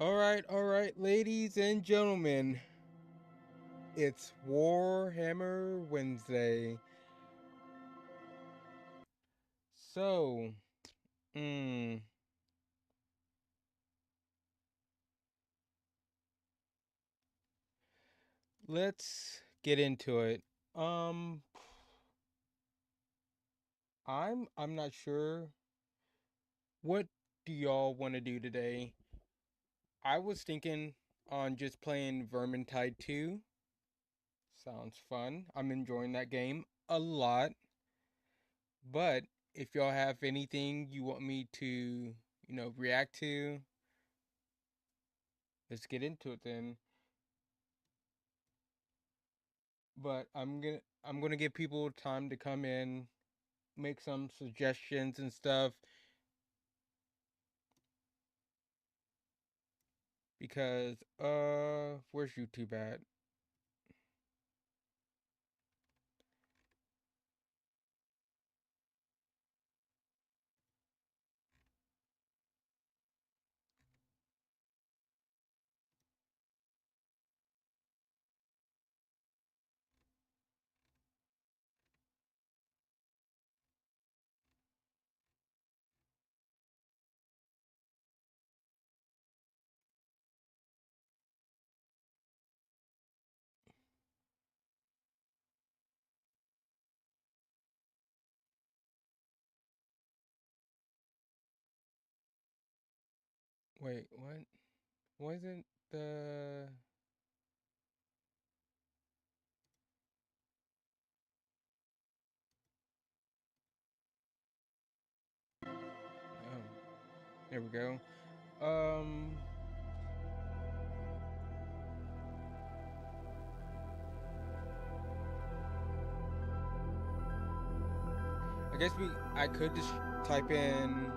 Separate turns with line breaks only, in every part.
All right, ladies and gentlemen. It's Warhammer Wednesday. So, mm, let's get into it. Um, I'm not sure. What do y'all want to do today? I was thinking on just playing Vermintide 2. Sounds fun. I'm enjoying that game a lot. But if y'all have anything you want me to, react to, let's get into it then. But I'm gonna give people time to come in, make some suggestions and stuff, because where's YouTube at? Wait, what? Wasn't the oh, there we go. Um, I guess I could just type in.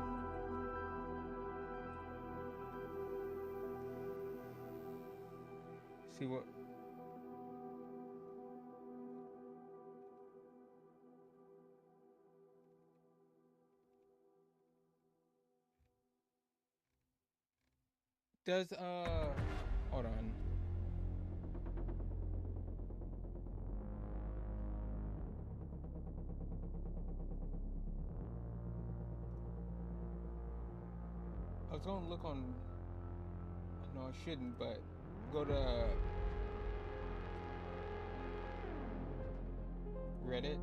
See what. Does hold on. I was gonna look on. No, I shouldn't, but go to Reddit.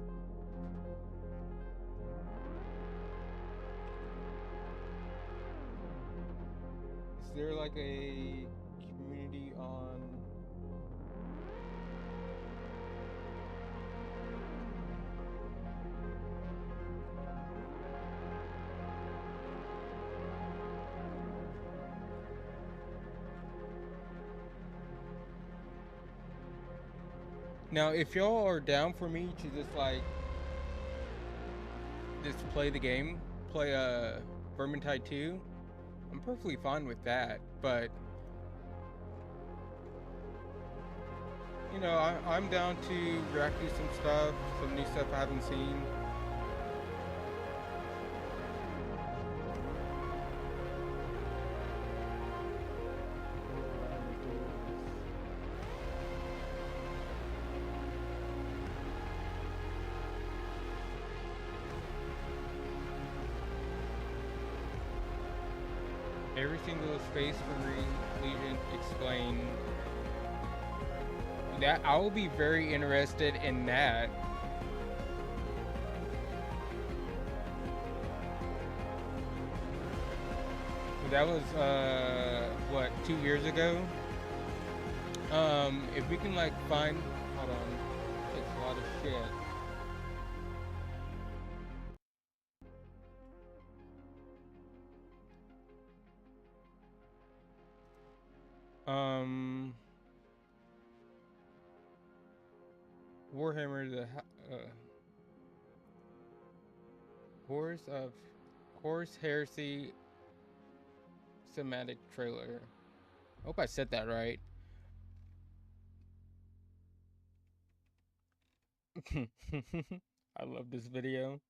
Is there like a community on? Now, if y'all are down for me to just play the game, play Vermintide 2, I'm perfectly fine with that. But I'm down to react to some stuff, some new stuff I haven't seen. Every single Space Marine Legion explain that. I will be very interested in that. That was what, 2 years ago. If we can find, hold on, it's a lot of shit. Um, Warhammer, the Horse Heresy cinematic trailer. I hope I said that right. I love this video.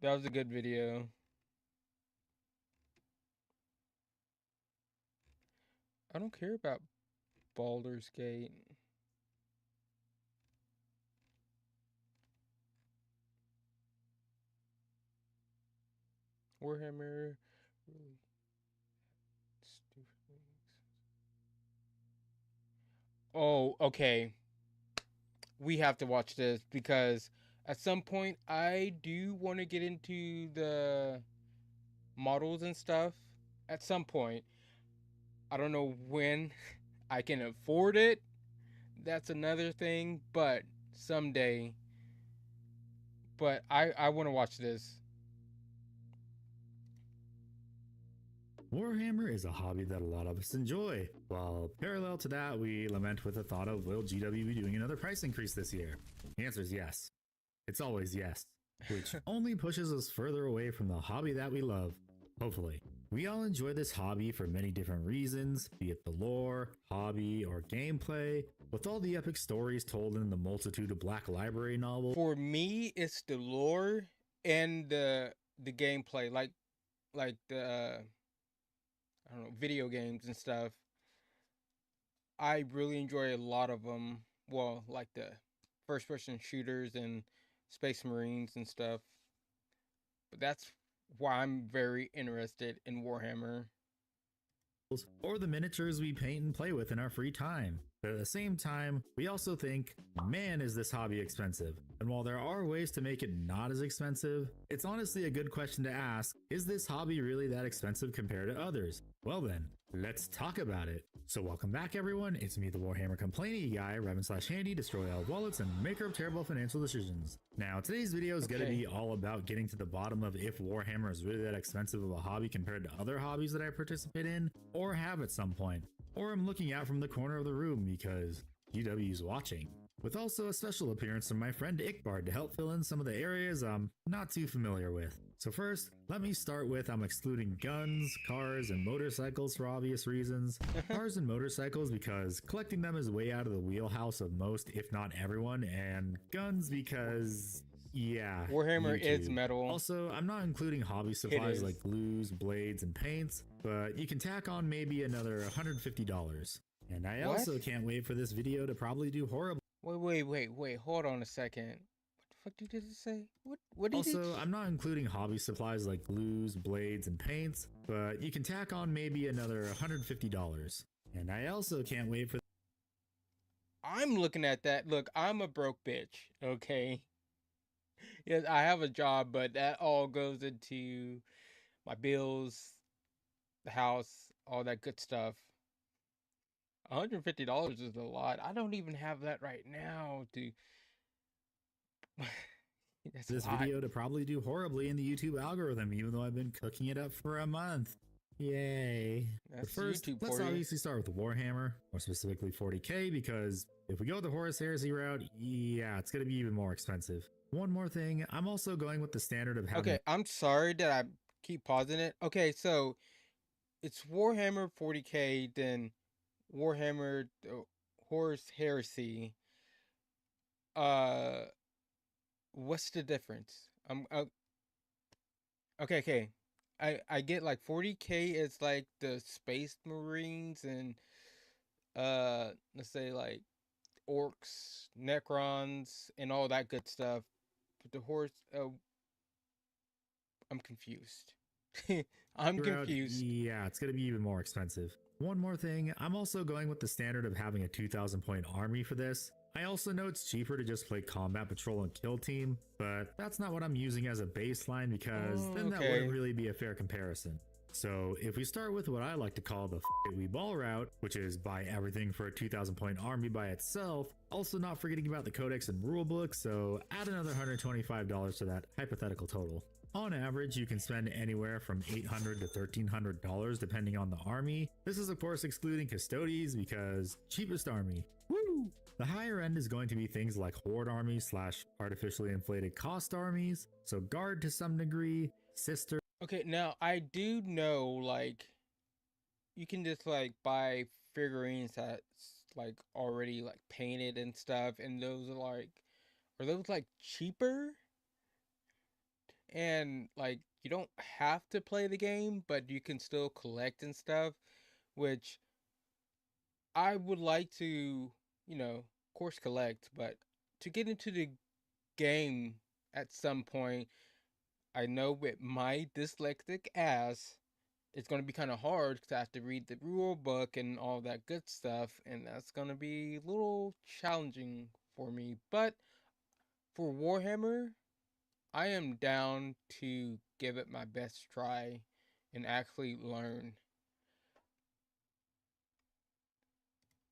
That was a good video. I don't care about Baldur's Gate. Warhammer. Really stupid things. Oh, okay. We have to watch this because at some point I do want to get into the models and stuff. At some point, I don't know when I can afford it. That's another thing, but someday. But I want to watch this.
Warhammer is a hobby that a lot of us enjoy. While parallel to that, we lament with the thought of will GW be doing another price increase this year? The answer is yes. It's always yes, which only pushes us further away from the hobby that we love. Hopefully. We all enjoy this hobby for many different reasons, be it the lore, hobby, or gameplay, with all the epic stories told in the multitude of Black Library novels.
For me, it's the lore and the gameplay, like the I don't know, video games and stuff. I really enjoy a lot of them. Well, like the first person shooters and Space Marines and stuff. But that's why I'm very interested in Warhammer.
Or the miniatures we paint and play with in our free time. But at the same time, we also think, man, is this hobby expensive? And while there are ways to make it not as expensive, it's honestly a good question to ask, is this hobby really that expensive compared to others? Well then, let's talk about it. So welcome back everyone, it's me the Warhammer Complainy Guy, Revan/Handy, destroy all wallets and maker of terrible financial decisions. Now today's video is going to be all about getting to the bottom of if Warhammer is really that expensive of a hobby compared to other hobbies that I participate in, or have at some point. Or I'm looking out from the corner of the room because GW's watching. With also a special appearance from my friend Ickbard to help fill in some of the areas I'm not too familiar with. So first, let me start with I'm excluding guns, cars, and motorcycles for obvious reasons. Cars and motorcycles because collecting them is way out of the wheelhouse of most, if not everyone, and guns because yeah,
Warhammer
YouTube.
is metal.
Also, I'm not including hobby supplies like glues, blades, and paints, but you can tack on maybe another $150. And I also can't wait for this video to probably do horribly.
Wait, hold on a second. What the fuck did it say? What did
Also, I'm not including hobby supplies like glues, blades, and paints, but you can tack on maybe another $150. And I also can't wait for.
I'm looking at that. Look, I'm a broke bitch, okay? Yes, I have a job, but that all goes into my bills, the house, all that good stuff. $150 is a lot. I don't even have that right now to That's
this video to probably do horribly in the YouTube algorithm, even though I've been cooking it up for a month. Yay. But first, let's obviously start with Warhammer, more specifically 40k, because if we go the Horus Heresy route, yeah, it's going to be even more expensive. One more thing, I'm also going with the standard of having...
Okay, I'm sorry that I keep pausing it. Okay, so it's Warhammer 40k, then Warhammer Horus Heresy. What's the difference? Okay. I get like 40k is like the Space Marines and let's say like orcs, necrons, and all that good stuff. But the horse, I'm confused. I'm confused.
Yeah, it's gonna be even more expensive. One more thing, I'm also going with the standard of having a 2,000 point army for this. I also know it's cheaper to just play combat patrol and kill team, but that's not what I'm using as a baseline because then that wouldn't really be a fair comparison. So if we start with what I like to call the we ball route, which is buy everything for a 2,000 point army by itself, also not forgetting about the codex and rulebook, so add another $125 to that hypothetical total. On average, you can spend anywhere from $800 to $1,300 depending on the army. This is of course excluding custodies because cheapest army. Woo! The higher end is going to be things like horde armies / artificially inflated cost armies, so guard to some degree, sister.
Okay, now I do know like you can just like buy figurines that's like already like painted and stuff, and those are those like cheaper? And like you don't have to play the game, but you can still collect and stuff, which I would like to, course collect, but to get into the game at some point, I know with my dyslexic ass, it's going to be kind of hard because I have to read the rule book and all that good stuff, and that's going to be a little challenging for me. But for Warhammer, I am down to give it my best try and actually learn.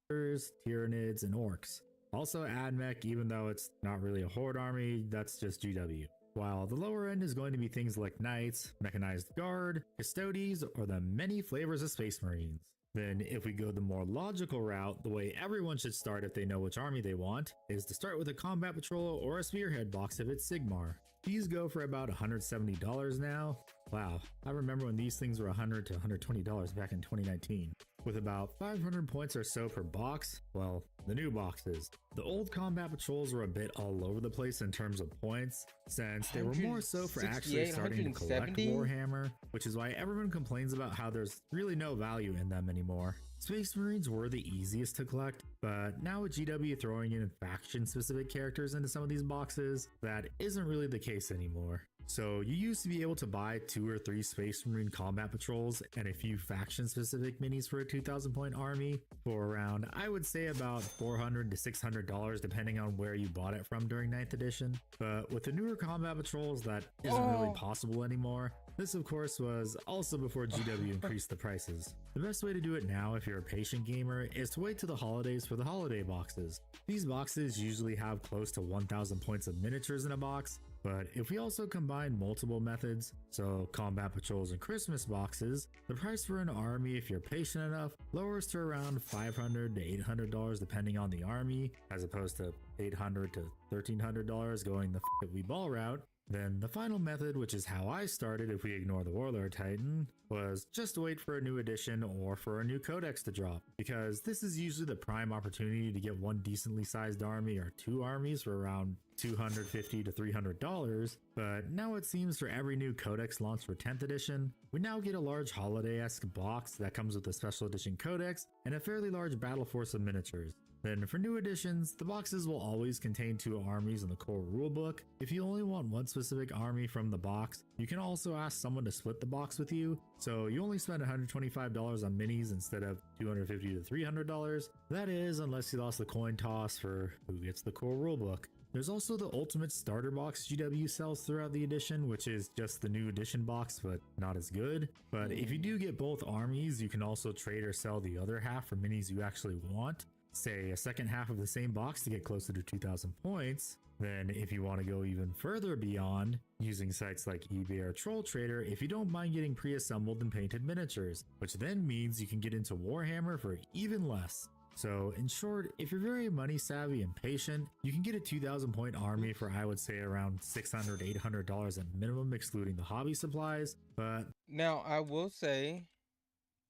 Tyranids, and orcs. Also AdMech, even though it's not really a horde army, that's just GW. While the lower end is going to be things like Knights, Mechanized Guard, Custodes, or the many flavors of Space Marines. Then if we go the more logical route, the way everyone should start if they know which army they want, is to start with a Combat Patrol or a Spearhead box if it's Sigmar. These go for about $170 now. Wow, I remember when these things were $100 to $120 back in 2019. With about 500 points or so per box, well, the new boxes. The old Combat Patrols were a bit all over the place in terms of points, since they were more so for actually starting to collect Warhammer, which is why everyone complains about how there's really no value in them anymore. Space Marines were the easiest to collect, but now with GW throwing in faction-specific characters into some of these boxes, that isn't really the case anymore. So you used to be able to buy 2 or 3 Space Marine Combat Patrols and a few faction-specific minis for a 2,000 point army for around, I would say about $400 to $600 depending on where you bought it from during 9th edition. But with the newer Combat Patrols, that isn't really possible anymore. This of course was also before GW increased the prices. The best way to do it now if you're a patient gamer is to wait till the holidays for the holiday boxes. These boxes usually have close to 1,000 points of miniatures in a box, but if we also combine multiple methods, so Combat Patrols and Christmas boxes, the price for an army, if you're patient enough, lowers to around $500 to $800 depending on the army, as opposed to $800 to $1,300 going the we ball route. Then the final method, which is how I started if we ignore the Warlord Titan, was just wait for a new edition or for a new codex to drop, because this is usually the prime opportunity to get one decently sized army or 2 armies for around $250 to $300, but now it seems for every new codex launched for 10th edition, we now get a large holiday-esque box that comes with a special edition codex and a fairly large battle force of miniatures. Then for new editions, the boxes will always contain 2 armies in the core rulebook. If you only want one specific army from the box, you can also ask someone to split the box with you, so you only spend $125 on minis instead of $250 to $300. That is, unless you lost the coin toss for who gets the core rulebook. There's also the Ultimate Starter Box GW sells throughout the edition, which is just the new edition box, but not as good. But if you do get both armies, you can also trade or sell the other half for minis you actually want. Say a second half of the same box to get closer to 2,000 points. Then if you want to go even further beyond, using sites like eBay or Troll Trader, if you don't mind getting pre-assembled and painted miniatures, which then means you can get into Warhammer for even less. So in short, if you're very money savvy and patient, you can get a 2,000 point army for I would say around $600 to $800 at minimum, excluding the hobby supplies. But
now I will say,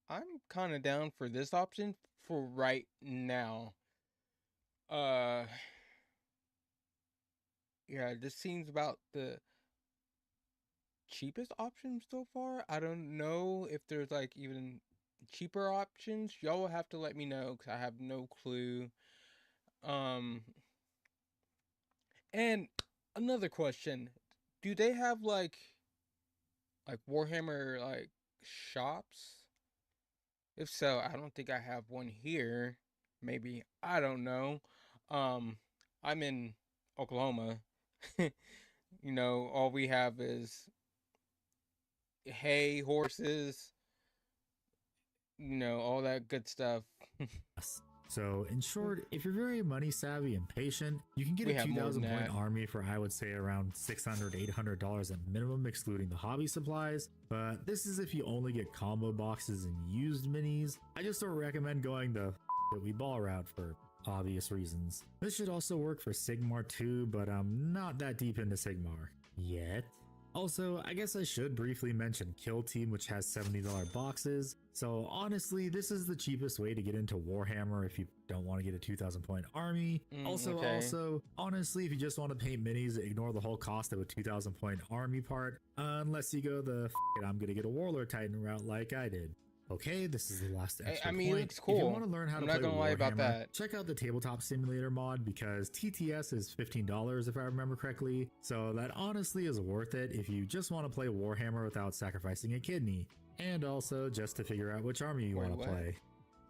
I'm kind of down for this option for right now. Yeah, this seems about the cheapest option so far. I don't know if there's like even cheaper options. Y'all will have to let me know because I have no clue. Um, and another question: do they have like Warhammer like shops? If so, I don't think I have one here. Maybe, I don't know. Um, I'm in Oklahoma. All we have is hay, horses, all that good stuff.
so in short, if you're very money savvy and patient, you can get
We
a
have more
2,000
than
point
that.
army for I would say around $600 to $800 at minimum, excluding the hobby supplies. But this is if you only get combo boxes and used minis. I just don't recommend going the that we ball route for obvious reasons. This should also work for Sigmar too, but I'm not that deep into Sigmar yet. Also, I guess I should briefly mention Kill Team, which has $70 boxes. So honestly, this is the cheapest way to get into Warhammer if you don't want to get a 2,000 point army. Also, honestly, if you just want to paint minis, ignore the whole cost of a 2,000 point army part, unless you go the I'm gonna get a Warlord Titan route like I did. Okay, this is the last
I
extra
mean, it
point.
looks
If you
cool.
want to learn how
I'm
to
not
play
gonna lie about
Warhammer,
that.
check out the Tabletop Simulator mod because TTS is $15 if I remember correctly. So that honestly is worth it if you just want to play Warhammer without sacrificing a kidney. And also just to figure out which army you
Wait,
want to
what?
play.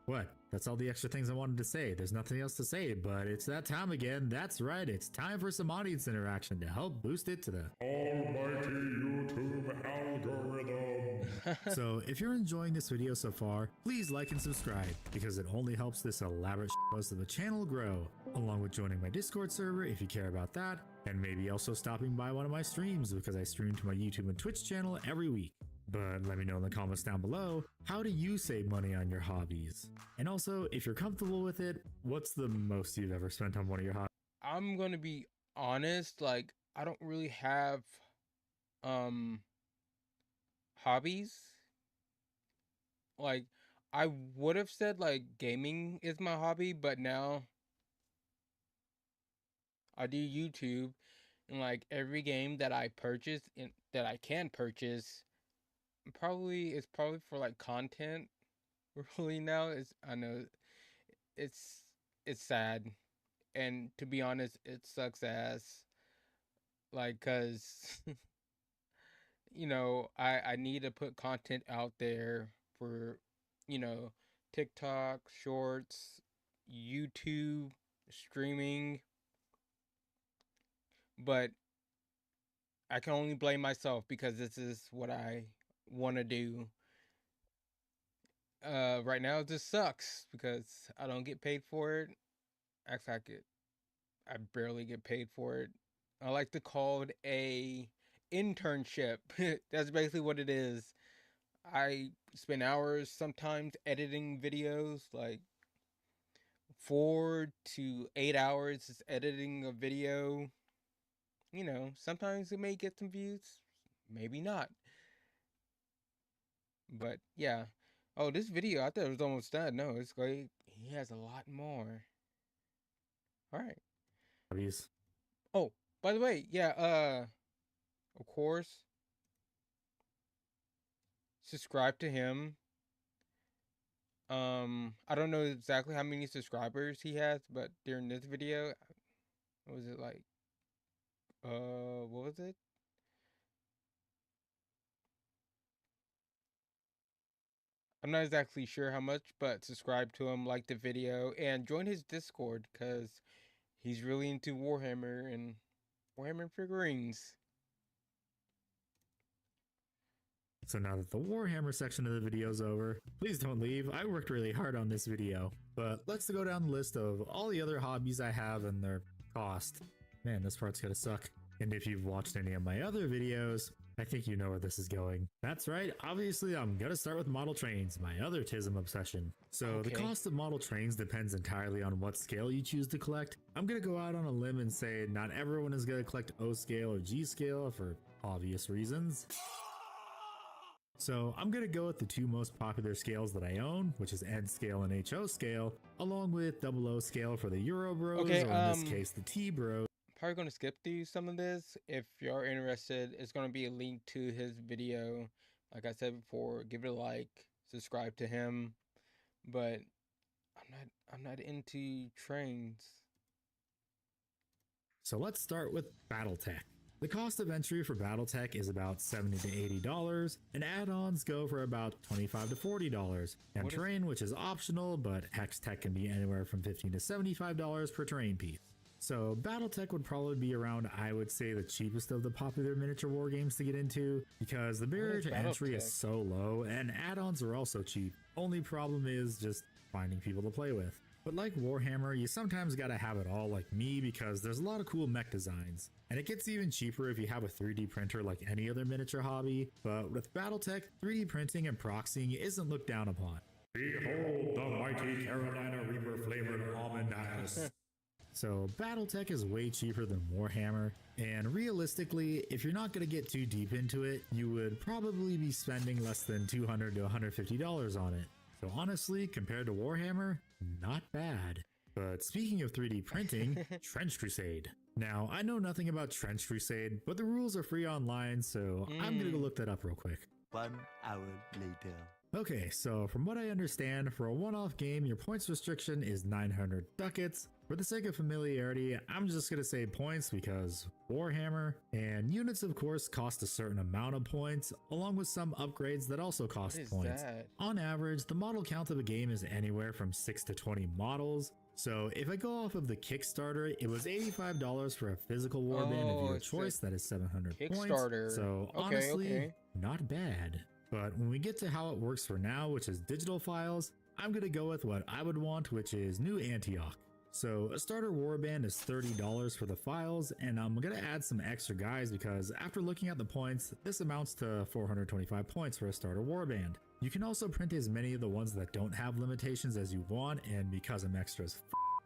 What? That's all the extra things I wanted to say. There's nothing else to say, but it's that time again. That's right, it's time for some audience interaction to help boost it to the almighty YouTube algorithm. So if you're enjoying this video so far, please like and subscribe because it only helps this elaborate post of the channel grow, along with joining my Discord server if you care about that, and maybe also stopping by one of my streams because I stream to my YouTube and Twitch channel every week. But let me know in the comments down below, how do you save money on your hobbies? And also, if you're comfortable with it, what's the most you've ever spent on one of your hobbies?
I'm gonna be honest, like I don't really have hobbies. Like I would have said like gaming is my hobby, but now I do YouTube, and like every game that I purchase and that I can purchase it's probably for like content. Really now is I know it's it's sad, and to be honest it sucks ass, like cuz I need to put content out there for, you know, TikTok, shorts, YouTube, streaming, but I can only blame myself because this is what I want to do. Right now it just sucks because I don't get paid for it. Actually, I barely get paid for it. I like to call it a internship. That's basically what it is. I spend hours sometimes editing videos, like 4 to 8 hours just editing a video. Sometimes it may get some views, maybe not. But yeah. Oh, this video, I thought it was almost done. No, it's great. He has a lot more. All right. Oh, by the way, yeah, of course, subscribe to him. I don't know exactly how many subscribers he has, but during this video, what was it like? What was it? I'm not exactly sure how much, but subscribe to him, like the video, and join his Discord because he's really into Warhammer and Warhammer figurines.
So now that the Warhammer section of the video is over, please don't leave. I worked really hard on this video. But let's go down the list of all the other hobbies I have and their cost. Man, this part's gonna suck. And if you've watched any of my other videos, I think you know where this is going. That's right, obviously I'm gonna start with model trains, my other TISM obsession. So
Okay.
the cost of model trains depends entirely on what scale you choose to collect. I'm gonna go out on a limb and say not everyone is gonna collect O scale or G scale for obvious reasons. So I'm going to go with the two most popular scales that I own, which is N scale and HO scale, along with O scale for the Euro Bros,
Okay,
or in this case the T Bros.
Probably going to skip through some of this. If you're interested, it's going to be a link to his video. Like I said before, give it a like, subscribe to him. But I'm not into trains.
So let's start with Battletech. The cost of entry for Battletech is about $70 to $80, and add-ons go for about $25 to $40. And terrain, which is optional, but Hex Tech can be anywhere from $15 to $75 per terrain piece. So Battletech would probably be around, I would say, the cheapest of the popular miniature war games to get into, because the barrier to entry is so low, and add-ons are also cheap. Only problem is just finding people to play with. But like Warhammer, you sometimes gotta have it all like me because there's a lot of cool mech designs. And it gets even cheaper if you have a 3D printer like any other miniature hobby, but with Battletech, 3D printing and proxying isn't looked down upon. Behold the mighty Carolina Reaper flavored almond ass. So Battletech is way cheaper than Warhammer, and realistically, if you're not gonna get too deep into it, you would probably be spending less than $200 to $150 on it. So honestly, compared to Warhammer, not bad. But speaking of 3D printing, Trench Crusade. Now, I know nothing about Trench Crusade, but the rules are free online, so I'm gonna go look that up real quick.
1 hour later.
Okay, so from what I understand, for a one-off game, your points restriction is 900 ducats. For the sake of familiarity, I'm just gonna say points because Warhammer, and units of course cost a certain amount of points, along with some upgrades that also
What
cost
is
points.
that?
On average, the model count of a game is anywhere from 6 to 20 models. So if I go off of the Kickstarter, it was $85 for a physical warband of
Oh,
your
it's a
choice, that is 700 points.
Kickstarter.
So
Okay,
honestly,
okay.
not bad. But when we get to how it works for now, which is digital files, I'm gonna go with what I would want, which is New Antioch. So a starter warband is $30 for the files, and I'm gonna add some extra guys because after looking at the points, this amounts to 425 points for a starter warband. You can also print as many of the ones that don't have limitations as you want, and because I'm extra as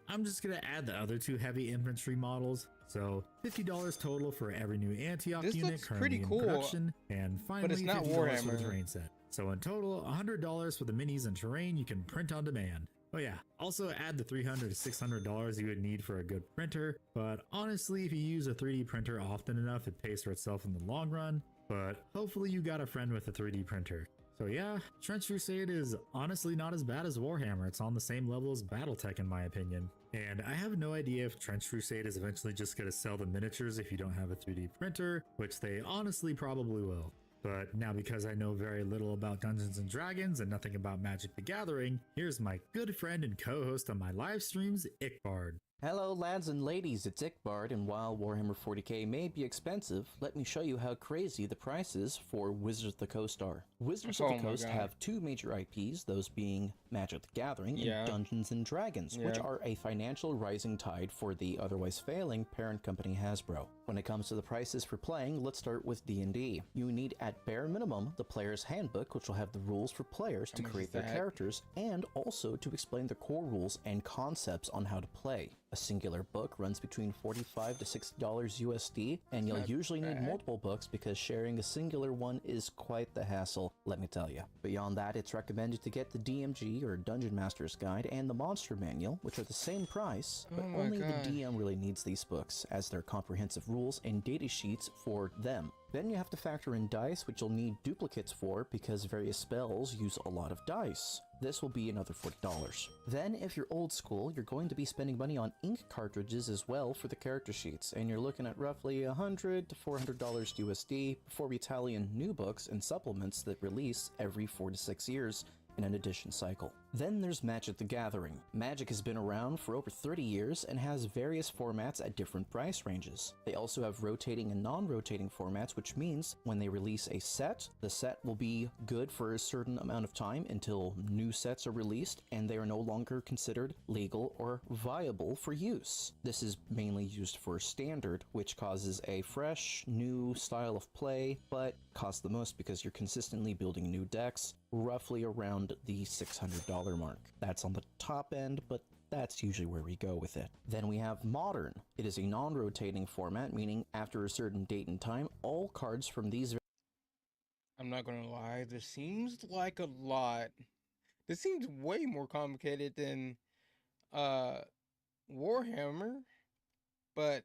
I'm just gonna add the other two heavy infantry models. So $50 total for every new Antioch
This
unit
looks
currently
pretty
in
cool,
production, and finally
it's not
$50 for the
Warhammer.
terrain set. So in total, $100 for the minis and terrain you can print on demand. Oh yeah, also add the $300 to $600 you would need for a good printer, but honestly if you use a 3D printer often enough it pays for itself in the long run, but hopefully you got a friend with a 3D printer. So yeah, Trench Crusade is honestly not as bad as Warhammer, it's on the same level as Battletech in my opinion. And I have no idea if Trench Crusade is eventually just going to sell the miniatures if you don't have a 3D printer, which they honestly probably will. But now because I know very little about Dungeons and Dragons and nothing about Magic the Gathering, here's my good friend and co-host on my live streams, Ickbard.
Hello lads and ladies, it's Ickbard, and while Warhammer 40k may be expensive, let me show you how crazy the prices for Wizards of the Coast are. Wizards of
Oh
the
my
Coast
God.
have two major IPs, those being Magic the Gathering
Yeah.
and Dungeons and Dragons, which
Yeah.
are a financial rising tide for the otherwise failing parent company Hasbro. When it comes to the prices for playing, let's start with D&D. You need at bare minimum the player's handbook, which will have the rules for players to
much is
create their
that?
characters and also to explain the core rules and concepts on how to play. A singular book runs between $45 to $60 USD, and you'll
not
usually need
bad.
multiple books because sharing a singular one is quite the hassle, let me tell you. Beyond that, it's recommended to get the DMG or Dungeon Master's Guide and the Monster Manual, which are the same price, but
Oh my
only
God.
the DM really needs these books, as they're comprehensive rules and data sheets for them. Then you have to factor in dice, which you'll need duplicates for because various spells use a lot of dice. This will be another $40. Then, if you're old school, you're going to be spending money on ink cartridges as well for the character sheets, and you're looking at roughly $100 to $400 USD before we tally in new books and supplements that release every 4 to 6 years in an edition cycle. Then there's Magic the Gathering. Magic has been around for over 30 years and has various formats at different price ranges. They also have rotating and non-rotating formats, which means when they release a set, the set will be good for a certain amount of time until new sets are released and they are no longer considered legal or viable for use. This is mainly used for standard, which causes a fresh, new style of play, but costs the most because you're consistently building new decks, roughly around the $600 mark. That's on the top end, but that's usually where we go with it. Then we have Modern. It is a non-rotating format, meaning after a certain date and time, all cards from these
I'm not gonna lie, this seems like a lot. This seems way more complicated than uh Warhammer, but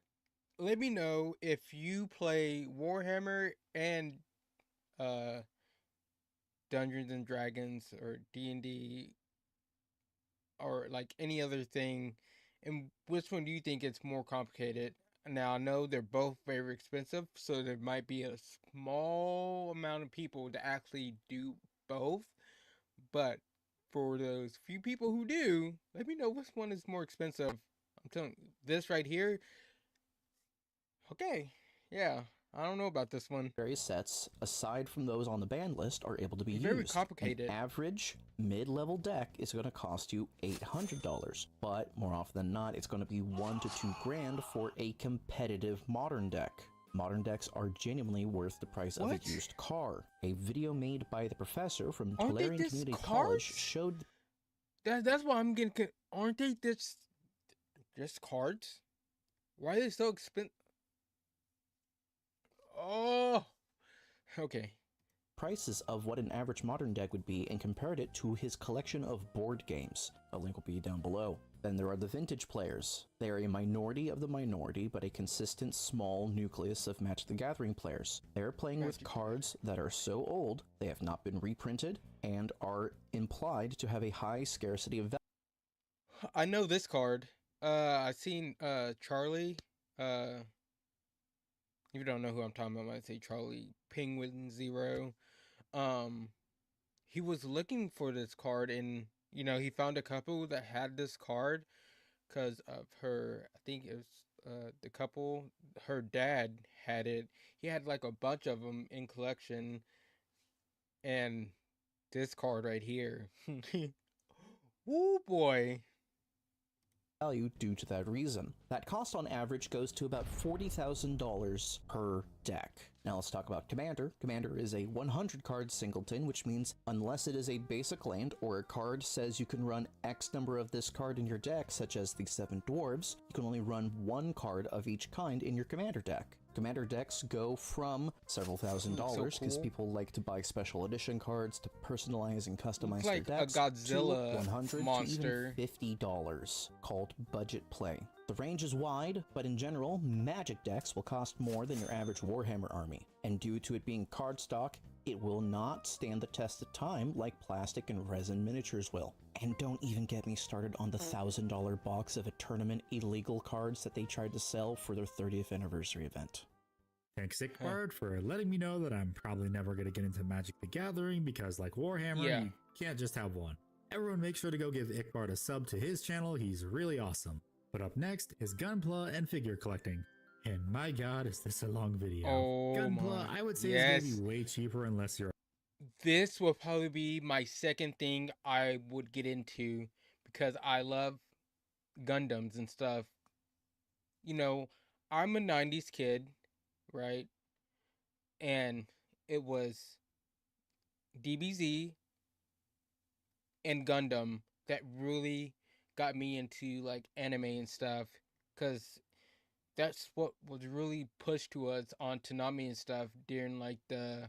let me know if you play Warhammer and uh Dungeons and Dragons or D&D or like any other thing, and which one do you think is more complicated? Now I know they're both very expensive, so there might be a small amount of people to actually do both, but for those few people who do, let me know which one is more expensive. I'm telling you, this right here. Okay, yeah, I don't know about this one.
various sets, aside from those on the ban list, are able to be
Very
used.
complicated.
An average mid-level deck is going to cost you $800, but more often than not, it's going to be $1 to $2 grand for a competitive modern deck. Modern decks are genuinely worth the price of
What?
a used car. A video made by the professor from
Aren't they
Tolarian
just
Community
cards?
College showed
That's why I'm getting. Aren't they just cards? Why are they so expensive? Oh, okay.
prices of what an average modern deck would be and compared it to his collection of board games. A link will be down below. Then there are the vintage players. They are a minority of the minority, but a consistent small nucleus of Magic the Gathering players. They are playing with cards that are so old they have not been reprinted and are implied to have a high scarcity of value.
I know this card. I've seen Charlie. If you don't know who I'm talking about, I might say Charlie Penguin Zero. Um, he was looking for this card, and he found a couple that had this card because of her. I think it was the couple. Her dad had it. He had like a bunch of them in collection, and this card right here. Woo boy.
Value due to that reason. That cost on average goes to about $40,000 per deck. Now let's talk about Commander. Commander is a 100 card singleton, which means unless it is a basic land or a card says you can run X number of this card in your deck, such as the 7 Dwarves, you can only run 1 card of each kind in your Commander deck. Commander decks go from several $1,000s because people like to buy special edition cards to personalize and customize their decks,
a Godzilla
to 100
monster
to even $50, called budget play. The range is wide, but in general, Magic decks will cost more than your average Warhammer army, and due to it being cardstock, it will not stand the test of time like plastic and resin miniatures will. And don't even get me started on the $1,000 box of a tournament illegal cards that they tried to sell for their 30th anniversary event.
Thanks, Ickbard, for letting me know that I'm probably never going to get into Magic the Gathering because, like Warhammer, you can't just have one. Everyone make sure to go give Ickbard a sub to his channel, he's really awesome. But up next is Gunpla and figure collecting. And my god, is this a long video. Gunpla, I would say, is going to be way cheaper unless you're...
This will probably be my second thing I would get into because I love Gundams and stuff. I'm a 90s kid, right? And it was DBZ and Gundam that really got me into like anime and stuff, because that's what was really pushed to us on Toonami and stuff during like the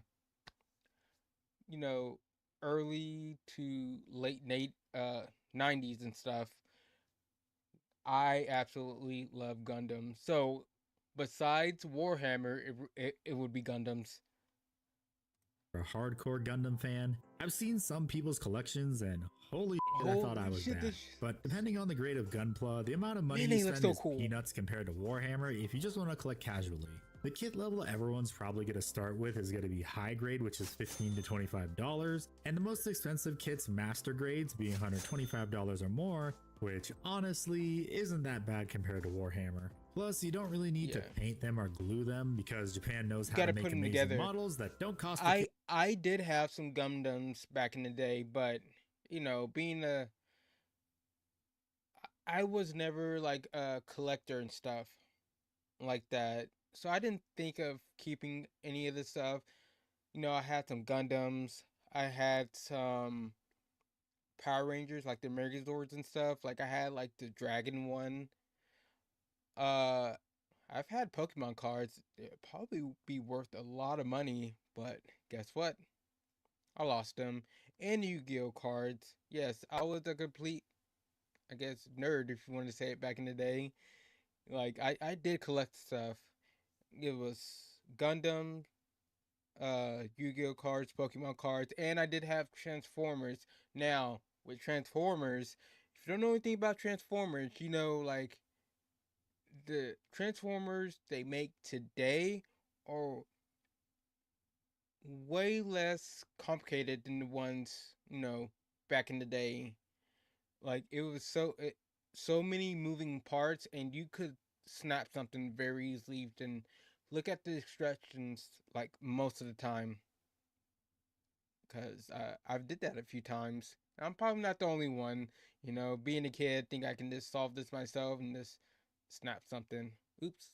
early to late 90s and stuff. I absolutely love Gundam. So besides Warhammer, it would be Gundams.
A hardcore Gundam fan, I've seen some people's collections and holy shit, I thought I was bad. But depending on the grade of Gunpla, the amount of money you spend is peanuts compared to Warhammer if you just want to collect casually. The kit level everyone's probably going to start with is going to be high grade, which is $15 to $25, and the most expensive kits, master grades, being $125 or more, which honestly isn't that bad compared to Warhammer. Plus, you don't really need to paint them or glue them because Japan knows how to make amazing models that don't cost.
I did have some Gundams back in the day, but I was never like a collector and stuff like that, so I didn't think of keeping any of this stuff. I had some Gundams, I had some Power Rangers, like the Megazords and stuff. Like I had like the Dragon one. I've had Pokemon cards. It'd probably be worth a lot of money, but guess what? I lost them. And Yu-Gi-Oh cards. Yes, I was a complete, I guess, nerd, if you want to say it, back in the day. Like I did collect stuff. It was Gundam, Yu-Gi-Oh cards, Pokemon cards, and I did have Transformers. Now, with Transformers, if you don't know anything about Transformers, like the Transformers they make today are way less complicated than the ones, back in the day. Like it was so many moving parts, and you could snap something very easily. And look at the instructions like most of the time, because I've did that a few times. I'm probably not the only one. Being a kid, think I can just solve this myself and just snap something. Oops.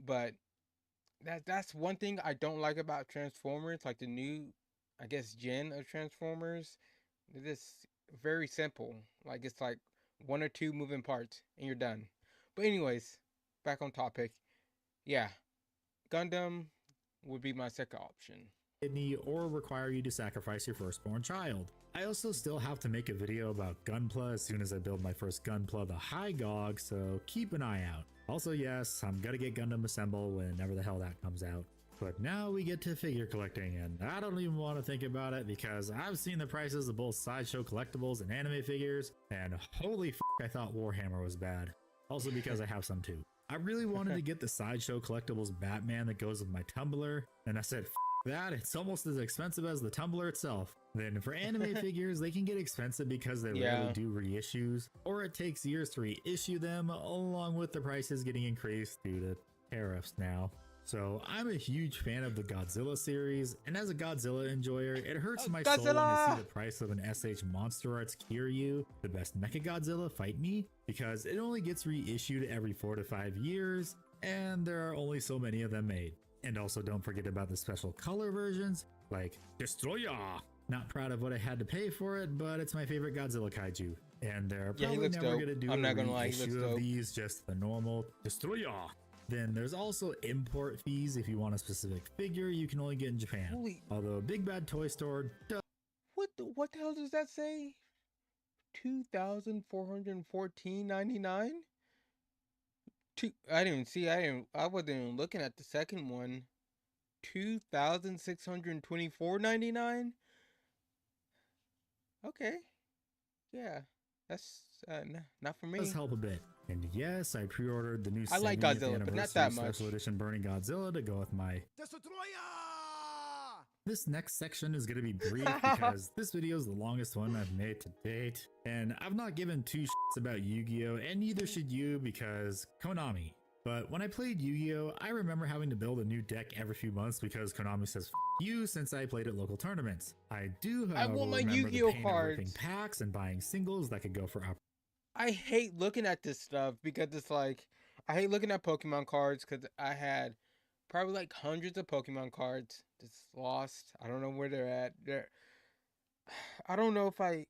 But that's one thing I don't like about Transformers, like the new, I guess, gen of Transformers. It's just very simple. Like it's like one or two moving parts and you're done. But anyways, back on topic. Yeah, Gundam would be my second option.
kidney or require you to sacrifice your firstborn child. I also still have to make a video about Gunpla as soon as I build my first Gunpla, the High Gog, so keep an eye out. Also, yes, I'm gonna get Gundam Assemble whenever the hell that comes out. But now we get to figure collecting, and I don't even want to think about it because I've seen the prices of both Sideshow collectibles and anime figures, and holy f***, I thought Warhammer was bad. Also because I have some too. I really wanted to get the Sideshow collectibles Batman that goes with my tumbler, and I said f*** that, it's almost as expensive as the tumbler itself. Then for anime figures, they can get expensive because they rarely do reissues, or it takes years to reissue them, along with the prices getting increased due to tariffs now. So I'm a huge fan of the Godzilla series, and as a Godzilla enjoyer, it hurts my soul when I see the price of an SH Monster Arts Kiryu, the best Mechagodzilla, fight me, because it only gets reissued every 4 to 5 years, and there are only so many of them made. And also don't forget about the special color versions, like Destroyer! Not proud of what I had to pay for it, but it's my favorite Godzilla kaiju. And they're probably never going to do a reissue of these, just the normal Destroyer! Then there's also import fees if you want a specific figure you can only get in Japan. Although Big Bad Toy Store does.
What the hell does that say? $2,414.99? I didn't see. I wasn't even looking at the second one. $2,624.99. Okay, yeah, that's not for me.
Does help a bit. And yes, I pre-ordered the new
I like Godzilla, but not that much.
Special Edition Burning Godzilla to go with my Destroyer! This next section is going to be brief because this video is the longest one I've made to date, and I've not given two shits about Yu-Gi-Oh, and neither should you because Konami. But when I played Yu-Gi-Oh, I remember having to build a new deck every few months because Konami says F you since I played at local tournaments. I do, however,
I want my
remember
Yu-Gi-Oh
the pain of ripping
cards.
packs and buying singles that could go for up.
I hate looking at this stuff because it's like, I hate looking at Pokemon cards because I had probably like hundreds of Pokemon cards just lost. I don't know where they're at. I don't know if I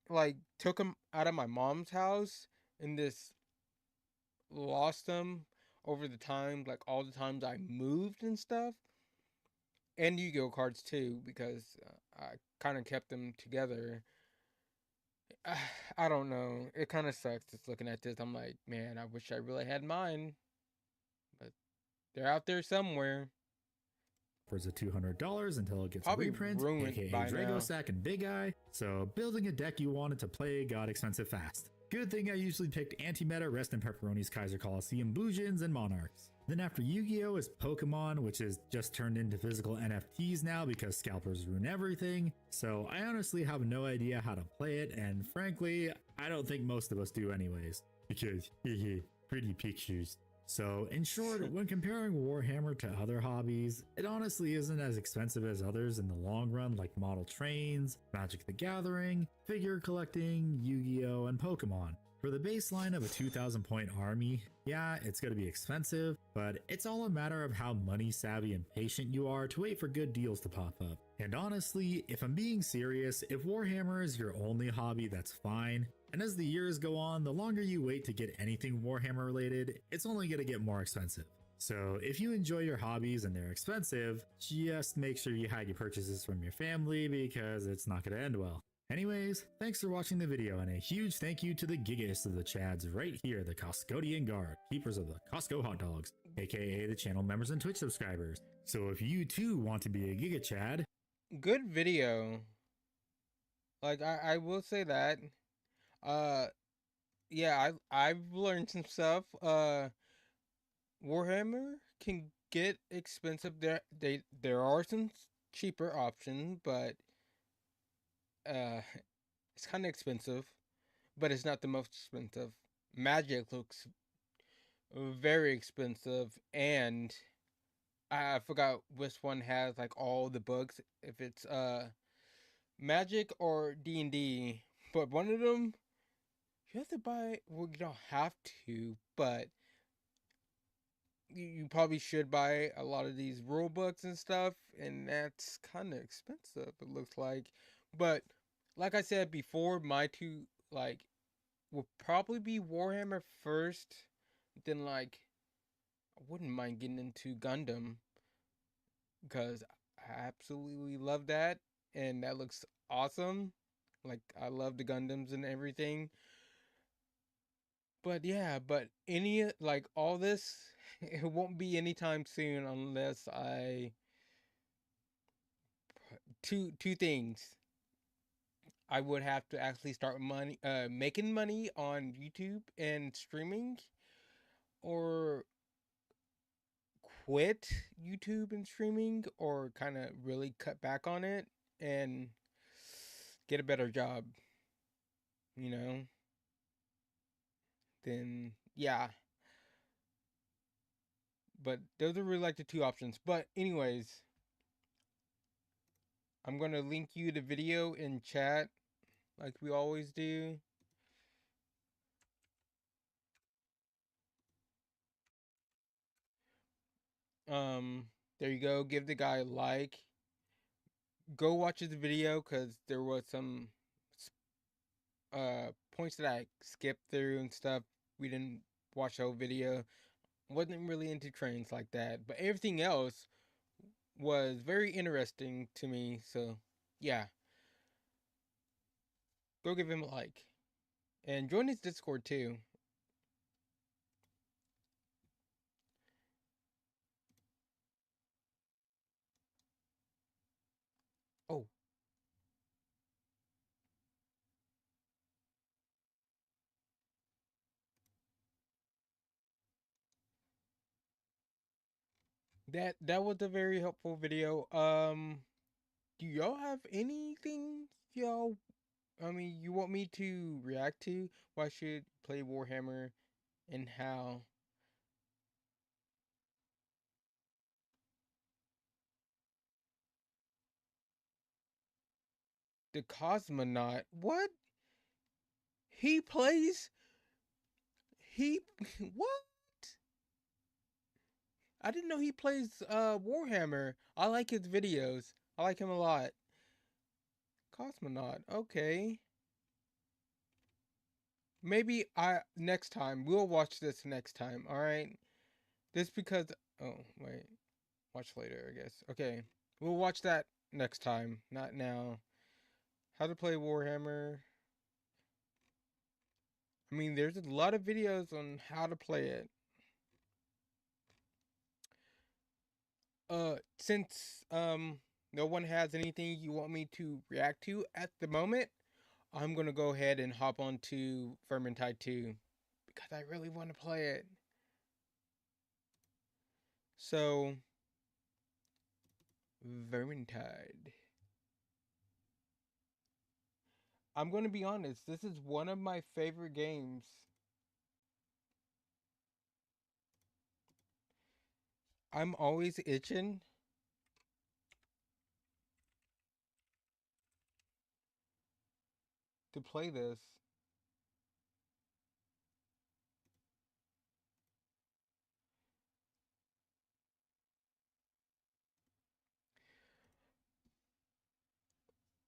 like took them out of my mom's house and just lost them over the time, like all the times I moved and stuff. And Yu-Gi-Oh cards too, because I kind of kept them together. I don't know. It kind of sucks just looking at this. I'm like, man, I wish I really had mine. But they're out there somewhere.
For the $200 until it gets
Probably
reprint, aka Drago Sack and Big Eye. So building a deck you wanted to play got expensive fast. Good thing I usually picked anti-meta, Rest in Pepperoni's Kaiser Coliseum, Boujins, and Monarchs. Then after Yu-Gi-Oh is Pokemon, which is just turned into physical NFTs now because scalpers ruin everything. So I honestly have no idea how to play it, and frankly, I don't think most of us do anyways. Because, pretty pictures. So in short, when comparing Warhammer to other hobbies, it honestly isn't as expensive as others in the long run like model trains, Magic the Gathering, figure collecting, Yu-Gi-Oh, and Pokemon. For the baseline of a 2,000 point army, yeah, it's going to be expensive, but it's all a matter of how money savvy and patient you are to wait for good deals to pop up. And honestly, if I'm being serious, if Warhammer is your only hobby, that's fine. And as the years go on, the longer you wait to get anything Warhammer related, it's only going to get more expensive. So if you enjoy your hobbies and they're expensive, just make sure you hide your purchases from your family because it's not going to end well. Anyways, thanks for watching the video, and a huge thank you to the Gigaists of the Chads right here, the Costcodian Guard, keepers of the Costco hot dogs, aka the channel members and Twitch subscribers. So if you too want to be a Giga Chad,
good video. Like I will say that. Yeah, I've learned some stuff. Warhammer can get expensive. There are some cheaper options, but it's kind of expensive, but it's not the most expensive. Magic looks very expensive, and I forgot which one has like all the books. If it's Magic or D&D, but one of them you have to buy. Well, you don't have to, but you probably should buy a lot of these rule books and stuff, and that's kind of expensive. It looks like, but like I said before, my two like would probably be Warhammer first, then like I wouldn't mind getting into Gundam because I absolutely love that, and that looks awesome. Like I love the Gundams and everything. But yeah, but any like all this, it won't be anytime soon unless I two things. I would have to actually start making money on YouTube and streaming, or quit YouTube and streaming, or kind of really cut back on it and get a better job, you know? Then yeah. But those are really like the two options. But anyways, I'm gonna link you the video in chat like we always do. There you go. Give the guy a like. Go watch his video because there was some points that I skipped through and stuff. We didn't watch the whole video. Wasn't really into trains like that, but everything else was very interesting to me. So yeah, go give him a like and join his Discord too. Oh, that was a very helpful video. Do y'all have anything y'all? I mean, you want me to react to? Why should play Warhammer and how? The cosmonaut. What? He plays. He what? I didn't know he plays Warhammer. I like his videos. I like him a lot. Cosmonaut. Okay. Maybe I next time we'll watch this next time. All right. This because oh wait, watch later I guess. Okay, we'll watch that next time. Not now. How to play Warhammer. I mean, there's a lot of videos on how to play it. Since no one has anything you want me to react to at the moment, I'm gonna go ahead and hop on to Vermintide 2 because I really want to play it. So Vermintide. I'm gonna be honest, this is one of my favorite games. I'm always itching to play this.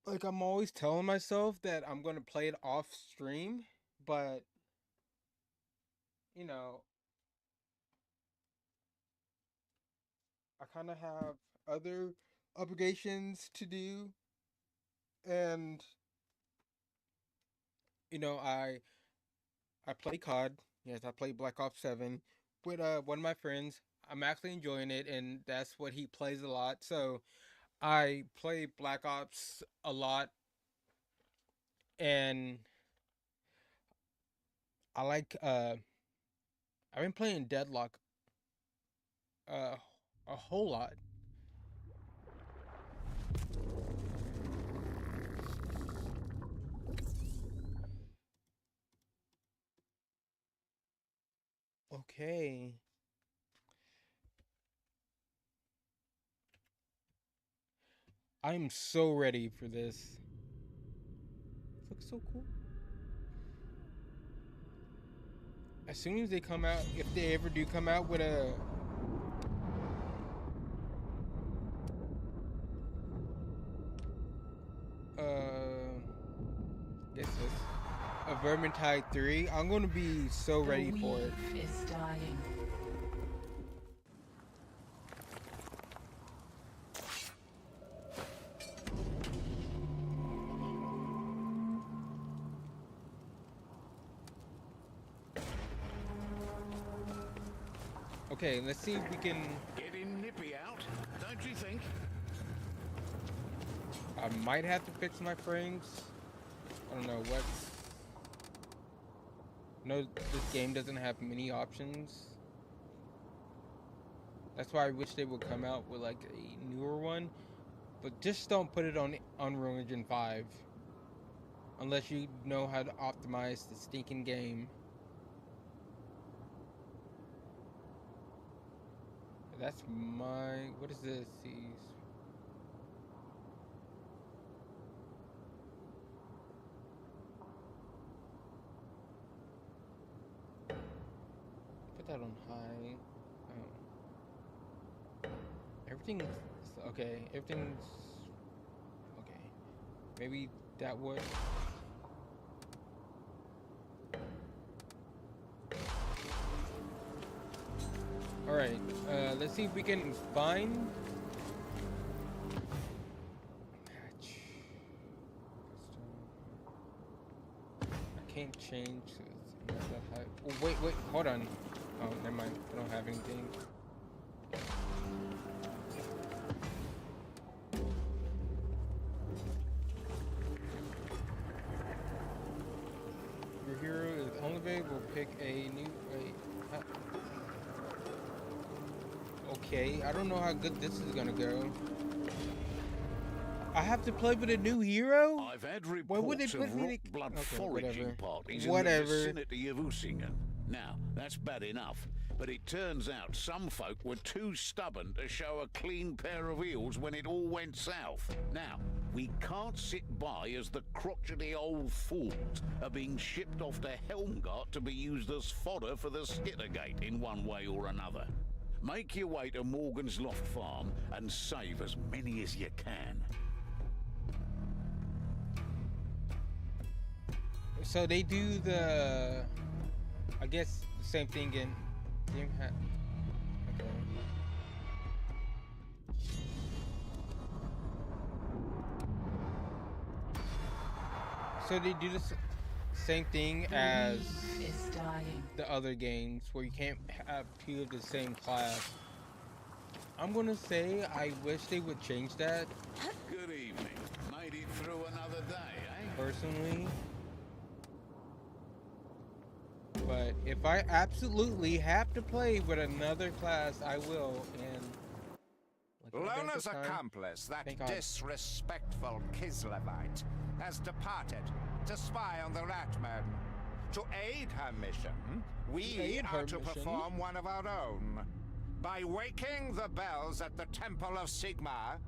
Like I'm always telling myself that I'm gonna play it off stream, but you know, I kind of have other obligations to do, and you know, I play COD. Yes, I play Black Ops 7 with one of my friends. I'm actually enjoying it, and that's what he plays a lot. So I play Black Ops a lot, and I like I've been playing Deadlock uh a whole lot. Okay. I'm so ready for this. It looks so cool. As soon as they come out, if they ever do come out with a guess this a Vermintide 3, I'm gonna be so ready for it.
Is dying.
Okay, let's see if we can.
Getting nippy out, don't you think?
I might have to fix my frames. I don't know what. No, this game doesn't have many options. That's why I wish they would come out with like a newer one. But just don't put it on Unreal Engine 5. Unless you know how to optimize the stinking game. That's my... What is this? Put that on high. Oh. Everything's... Okay, everything's... Okay. Maybe that would... Alright, let's see if we can find... Match. I can't change. It's not that high. Oh, wait, hold on. Oh, never mind. I don't have anything. Your hero is only available. Pick a new... Okay, I don't know how good this is gonna go. I have to play with a new hero?
I've had
Why would
reports
they put
of
me
rock blood
okay,
foraging parties in the
Whatever.
vicinity of Usingen. Now, that's bad enough, but it turns out some folk were too stubborn to show a clean pair of heels when it all went south. Now, we can't sit by as the crotchety old fools are being shipped off to Helmgart to be used as fodder for the Skittergate in one way or another. Make your way to Morgan's Loft Farm and save as many as you can.
So they do the... I guess the same thing in... Okay. So they do the same thing as the other games where you can't have two of the same class. I'm gonna say I wish they would change that
Good evening. Made it through another day, eh?
personally. But if I absolutely have to play with another class, I will. And like,
Lona's accomplice, that
Thank God.
disrespectful Kislevite, has departed to spy on the Ratmen. To aid her mission, we
aid her
are to
mission?
perform one of our own. By waking the bells at the Temple of Sigmar,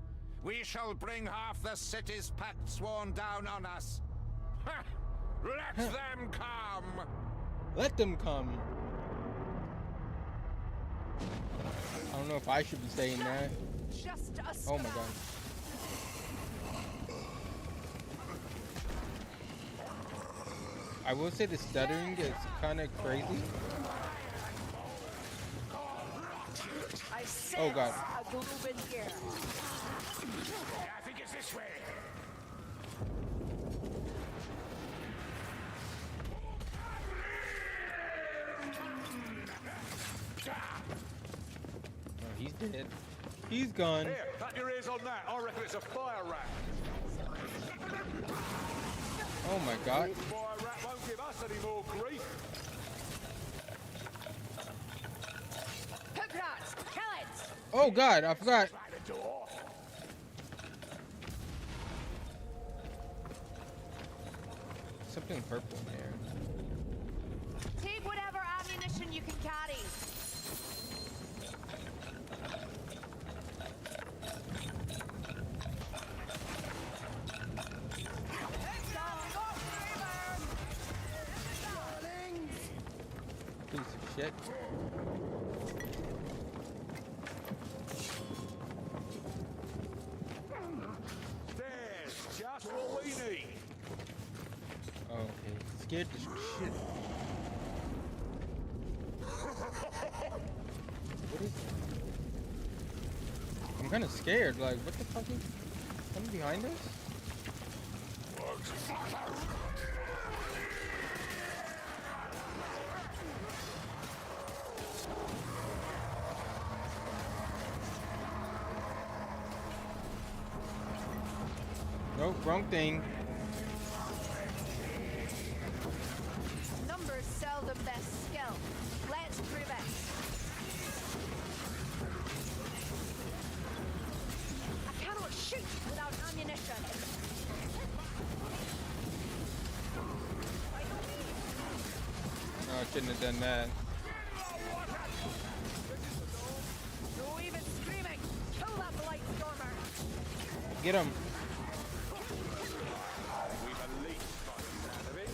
we shall bring half the city's pact sworn down on us. Ha! Let them come!
Let them come. I don't know if I should be saying that.
Just us.
Oh my god. I will say the stuttering is kind of crazy.
I sense
Oh god.
a Gluben here.
I think it's this way.
Oh, he's dead. He's gone.
Here, cut your ears on that. I reckon it's a fire rat.
Oh my god.
Fire rat won't give us any more grief.
Hook rats, kill it.
Oh god, I forgot.
By the door.
Something purple in there.
Take whatever ammunition you can carry.
Piece of shit.
There's just what we need.
Oh, okay. Scared the shit. What is I'm kind of scared. Like, what the fuck is coming behind us? Wrong thing.
Numbers seldom best skill. Let's prove it. I cannot shoot without ammunition.
Oh, I shouldn't have done that.
No even screaming. Kill that blight stormer.
Get him.
We've at least got the sound of it.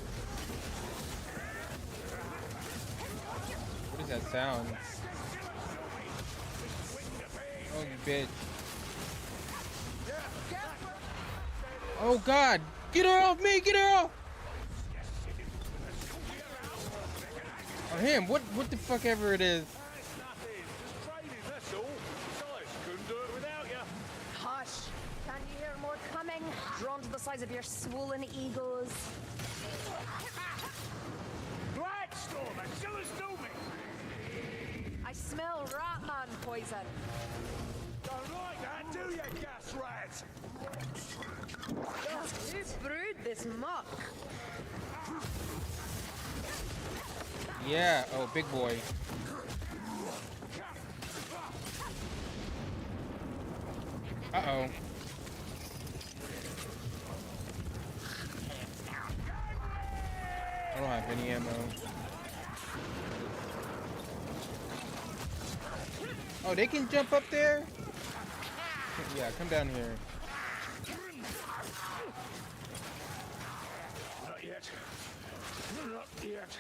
What is that sound? Oh, you bitch. Oh, God. Get her off me. Get her off. Or him. What the fuck ever it is.
It's nothing. Just trading, that's all. Besides, couldn't do it without you.
Hush. Can you hear more coming? Drawn to the size of your swollen egos.
Blackstormer, kill us, do me.
I smell ratman poison.
Don't like that, do you, gas rat?
Who brewed this muck?
Yeah. Oh, big boy. Uh-oh. I don't have any ammo. Oh, they can jump up there? Yeah, come down here.
Not yet. Not yet.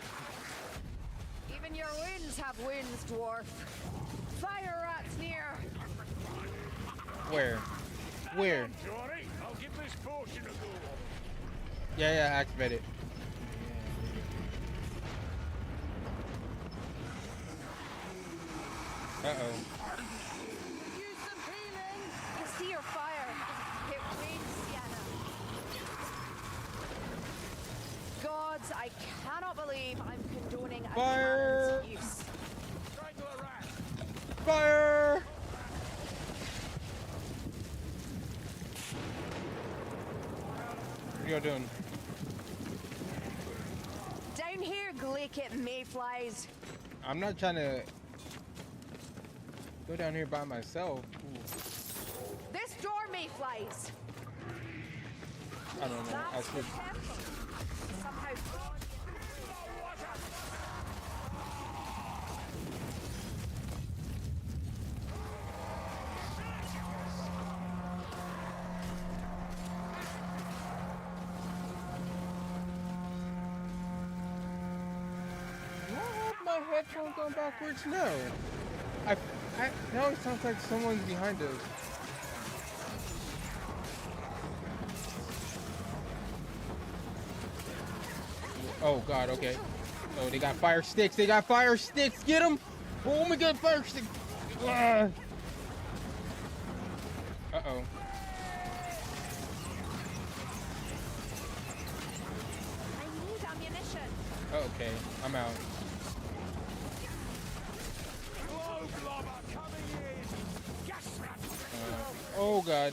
Even your winds have winds, dwarf. Fire rats near.
Where? Where?
Johnny, I'll give this portion a go.
Yeah, activate it. Uh-oh.
Use some healing. I see your fire. It rains, Sienna. Gods, I cannot believe I'm condoning a
Fire!
cannon's use.
Strangle a rat.
Fire! What are y'all doing?
Down here, glaikit mayflies.
I'm not trying to go down here by myself. Ooh,
This door mayflies.
I don't know. I
That's the
should.
temple. Somehow drawn.
My headphones going backwards? No. It always sounds like someone's behind us. Oh God, okay. Oh, they got fire sticks. They got fire sticks. Get them. Oh my God, fire sticks. Uh-oh.
I need ammunition.
Okay, I'm out.
Globe lobber coming in. Gas rat.
Oh God.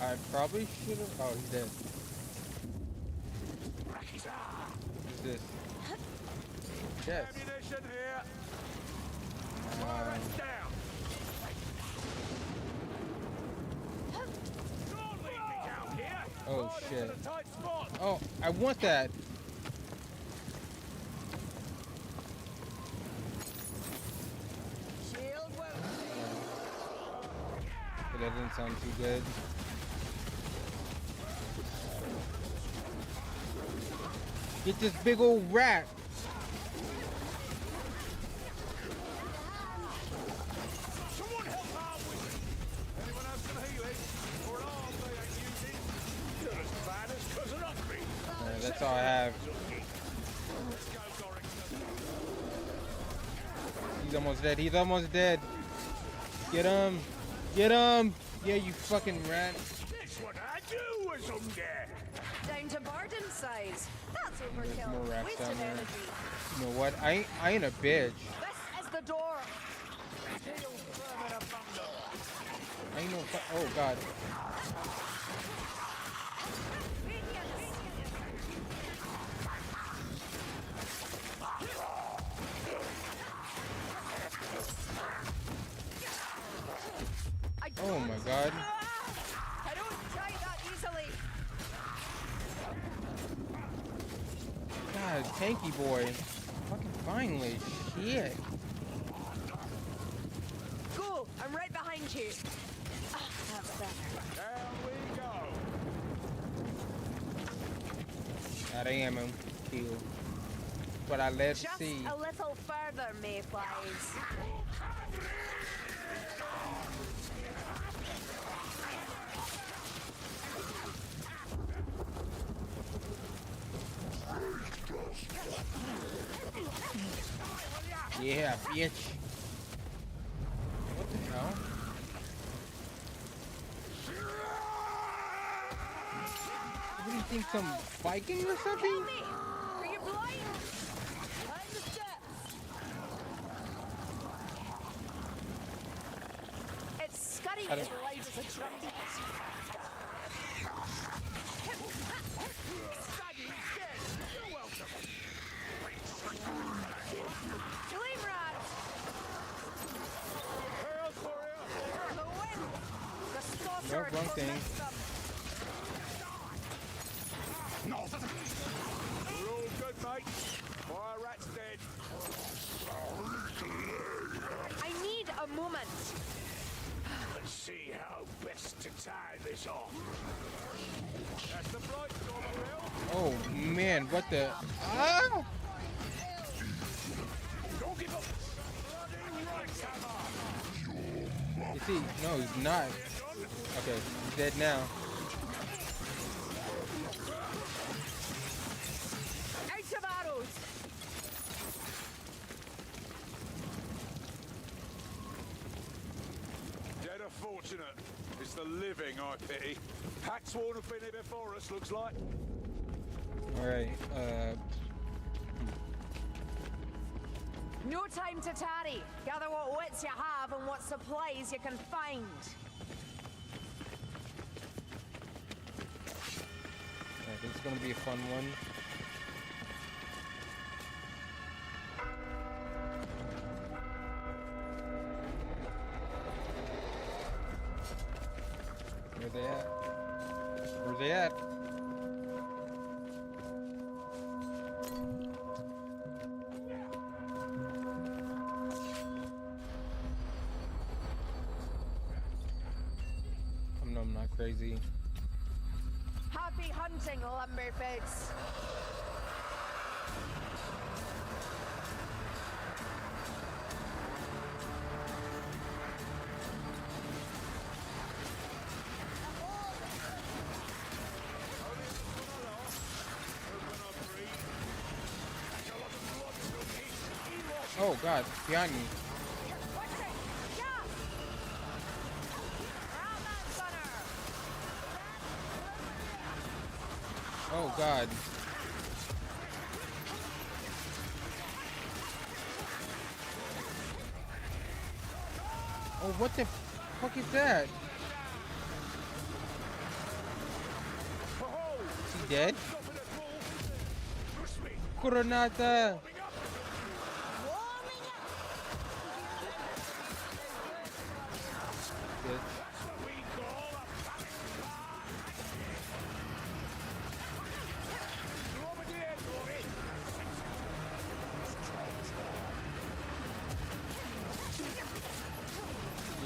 I probably should have. Oh, he's dead. What's this? Yes.
Ammunition here.
Um,
Down. Don't leave me down here.
Oh,
Right
shit.
into the tight spot.
oh, I want that.
Shield will.
But that didn't sound too good. Get this big old rat.
Someone help out with it. Anyone else some healing? Or an arm they ain't using? You're as bad as Cousin Humphrey.
That's all I have.
Let's go, Dorrington.
He's almost dead. He's almost dead. Get him. Get him. Yeah, you fucking rat.
This what I do was there.
Down to Barden size. That's overkill.
more rats
Waste
down
of
there.
energy.
You know what? I ain't a bitch.
This is the door.
Steel vermin abundant.
I ain't no. Oh God. Oh my God.
I don't die that easily.
God, tanky boy. Fucking finally. Shit.
Go! I'm right behind you. Ah, that's better.
Down we go.
Out of ammo. Kill. But I let
Just
see.
a little further, mayflies.
Yeah, bitch. What the hell? What do you think, some Viking or something?
Help me! Are you blind? Climb the steps. It's Scuddy
I don't-
as light as a drumbeat.
You're welcome.
Flame rat!
Hail for you.
The wind! The
No,
sorcerer
wrong thing.
torments them.
We're all good, mate. Fire rat's dead.
I need a moment.
Let's see how best to tie this off. That's the bright storm, Will.
Oh man, what the? Ah!
Don't give up. Bloody right, Hammer.
Is he? No, he's not. Okay, he's dead now.
Out of arrows!
Dead are fortunate. It's the living I pity. Packsworn have been here before us, looks like.
All right.
No time to tarry. Gather what wits you have and what supplies you can find.
This is gonna be a fun one. Where they at? Where they at? I'm not crazy.
Happy hunting, lumberfoots.
Oh God, behind me.
What's it? Yeah! Round that gunner!
Oh God. Oh, what the fuck is that? Is he dead? Coronata! Good.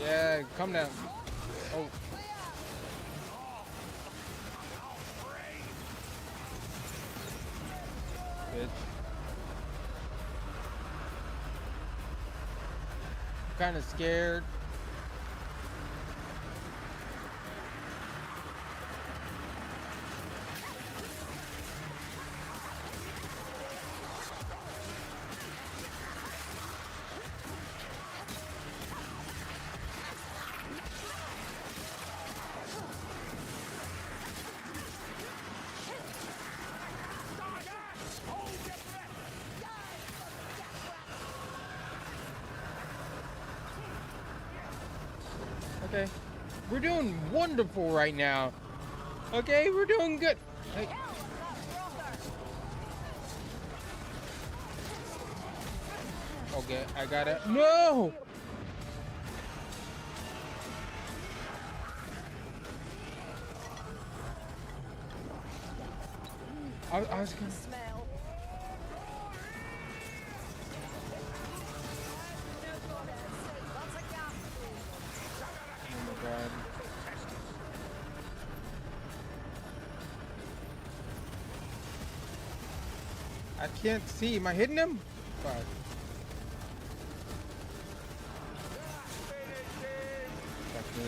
Yeah, come down. Oh. Bitch. Kind of scared. Okay. We're doing wonderful right now. Okay, we're doing good. Hey. Okay, I gotta. No! I was gonna.
Smell.
Oh my god. I can't see. Am I hitting him? Fuck. Fuck me.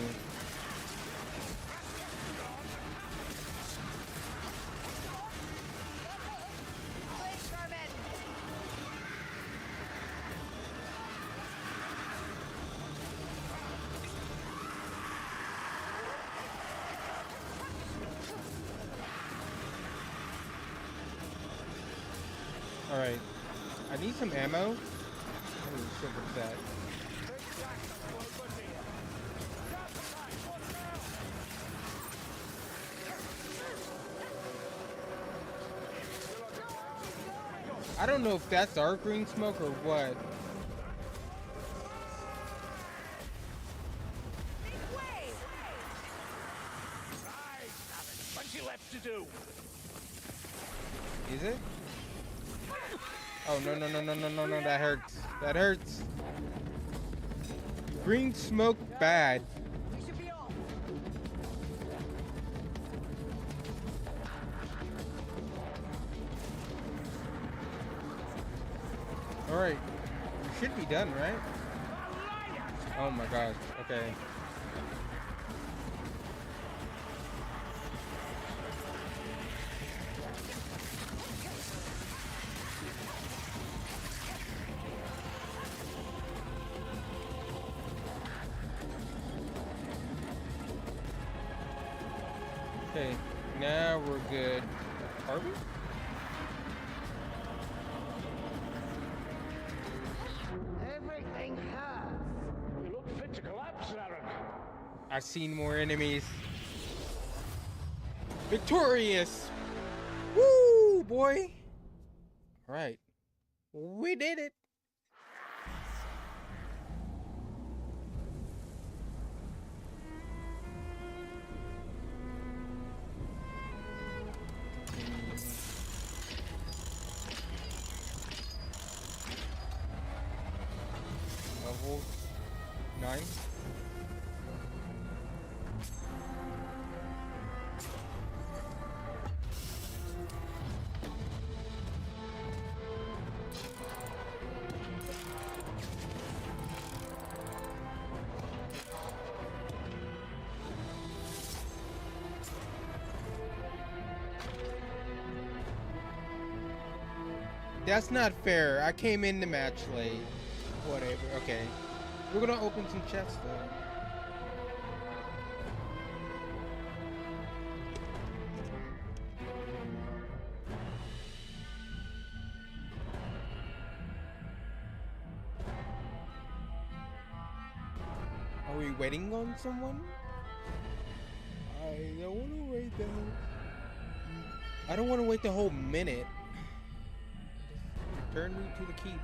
Alright. I need some ammo. Holy shit, what's that? I don't know if that's our green smoke or what.
Plenty left to do.
Is it? Oh, no, no, no, no, no, no, no, that hurts. That hurts. Green smoke bad. Alright. We should be done, right? Oh my god. Okay. Okay, now we're good. Are we?
Everything hurts.
You look fit to collapse, Aaron.
I've seen more enemies. Victorious! Woo, boy! Alright. We did it! Level 9. That's not fair. I came in the match late. Whatever. Okay. We're gonna open some chests though. Are we waiting on someone? I don't want to wait I don't want to wait the whole minute. Return me to the keep.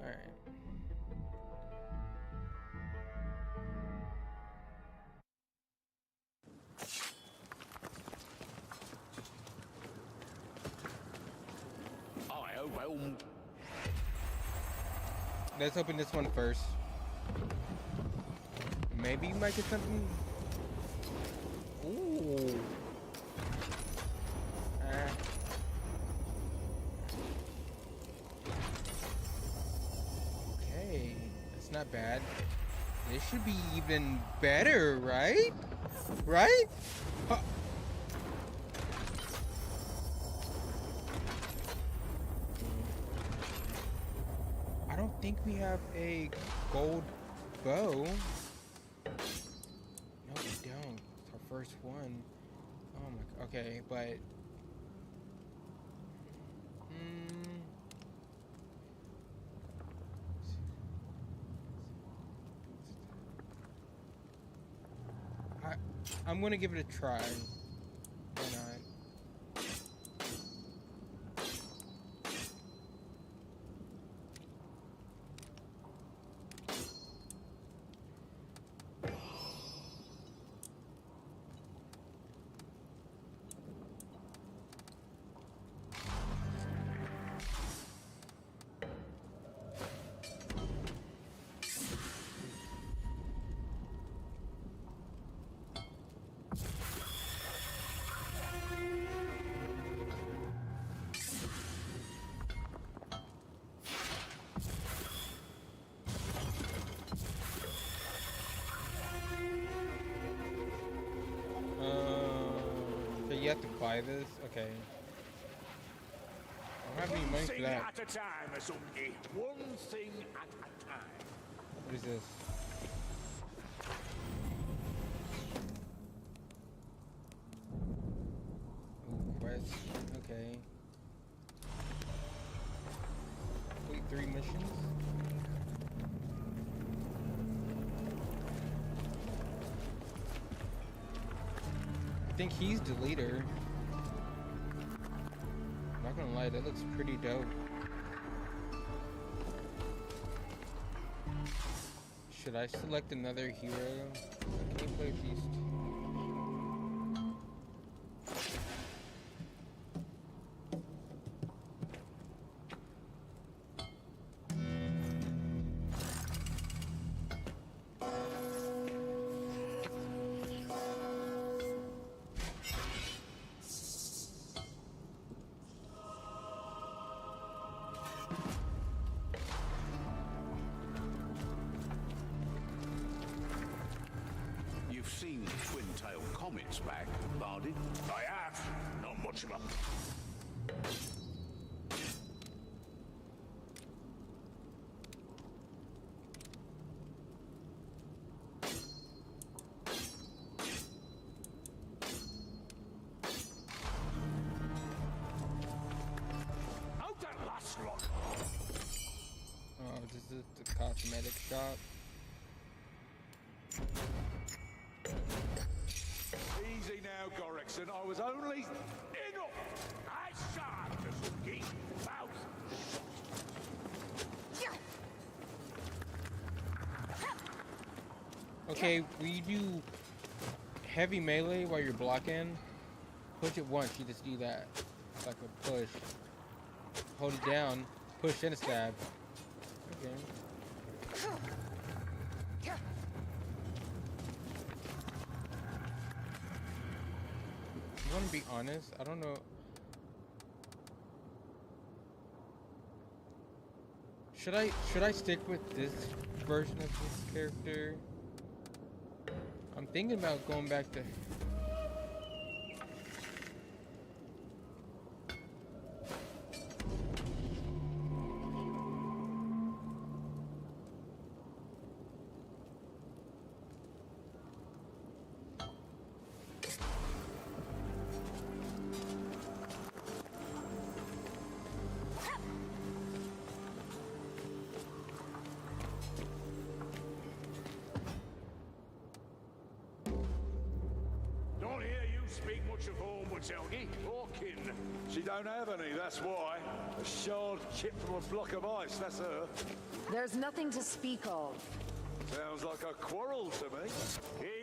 Alright.
I overwhelmed.
Let's open this one first. Maybe you might get something. Ooh. Okay. That's not bad. This should be even better, right? Right? Huh. I don't think we have a gold bow. No, we don't. It's our first one. Oh my. Okay, but I'm gonna give it a try. Why not? So you have to buy this? Okay. I don't have any money for
Thing
that.
at a time, Azungi. One thing at a time.
What is this? Ooh, quest. Okay. Complete 3 missions. I think he's the leader. I'm not gonna lie, that looks pretty dope. Should I select another hero? I can't play Beast.
You've seen twin-tailed comets back, Barded?
I have. Not much luck. How'd that last lot?
Oh, this is the cosmetic shop.
Easy now, Gorrickson. I was only... Enough! I shan't, Azungi. Mouth.
Okay, we do heavy melee while you're blocking. Push it once, you just do that. It's like a push. Hold it down, push and a stab. Okay. I want to be honest, I don't know. Should I stick with this version of this character? I'm thinking about going back to...
Don't hear you speak much of home, Watelgi, or kin.
She don't have any, that's why. A shard chipped from a block of ice, that's her.
There's nothing to speak of.
Sounds like a quarrel to me.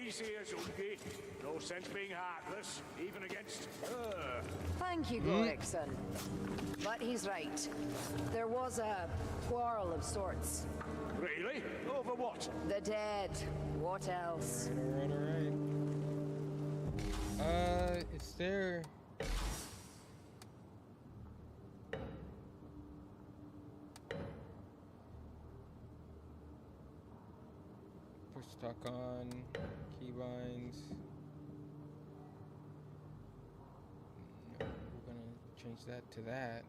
Easy, Azungi. No sense being heartless, even against her.
Thank you, Gorrickson. But he's right. There was a quarrel of sorts.
Really? Over what?
The dead. What else?
Alright. Is there... Push stock on, keybinds. No, we're gonna change that to that.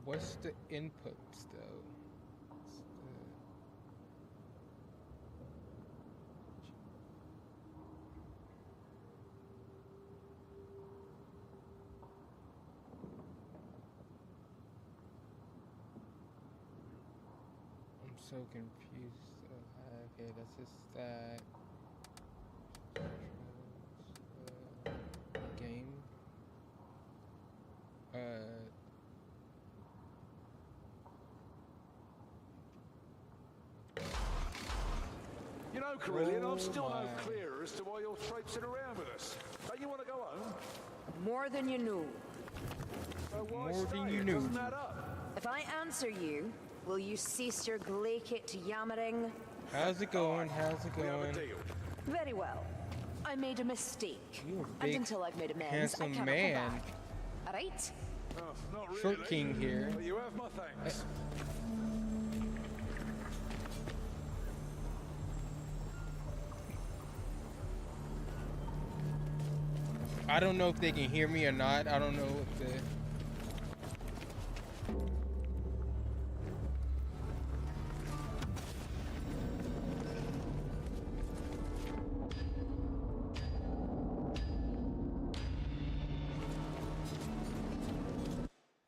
What's the inputs though? What's so confused. Okay, that's just that. Game.
You know, Carillion,
Oh
I'm still
my.
no clearer as to why you're traipsing around with us. Don't you want to go home?
More than you know.
So why
More
stay?
than you
It
knew.
doesn't add up.
If I answer you, will you cease your glaikit yammering?
How's it going? How's it
We have a
going?
deal.
Very well. I made a mistake.
You're a
And
big,
until I've made amends, I
handsome
cannot
man.
go back. Alright?
Oh, not really.
Short King here.
But you have my thanks.
I don't know if they can hear me or not. I don't know if the...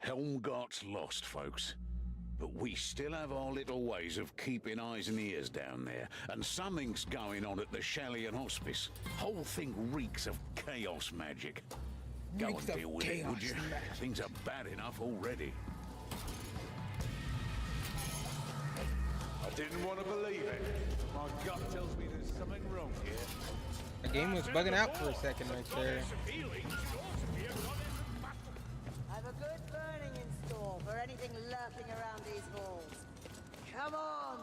Helmgart's lost, folks. But we still have our little ways of keeping eyes and ears down there, and something's going on at the Shallian Hospice. Whole thing reeks of chaos magic. Go
Reeks
and
of
deal with it, would
chaos
you?
magic.
Things are bad enough already.
I didn't want to believe it. My gut tells me there's something wrong here.
The game was bugging out for a second right there.
I've a good burning in store for anything lurking around these halls. Come on!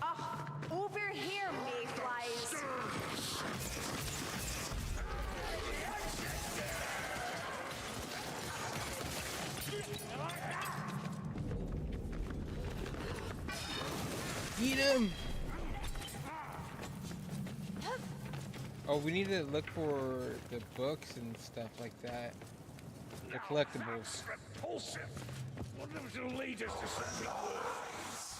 Ah, over here, mayflies!
Eat him! Oh, we need to look for the books and stuff like that. The collectibles.
Repulsive. Wonder if it'll lead us to something worse.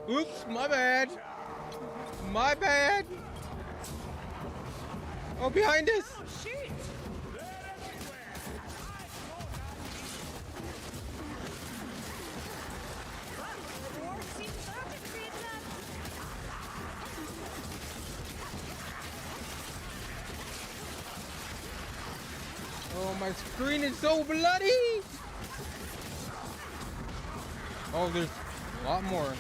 Oops, my bad. My bad. Oh, behind us. Oh, my screen is so bloody. Oh, there's a lot more.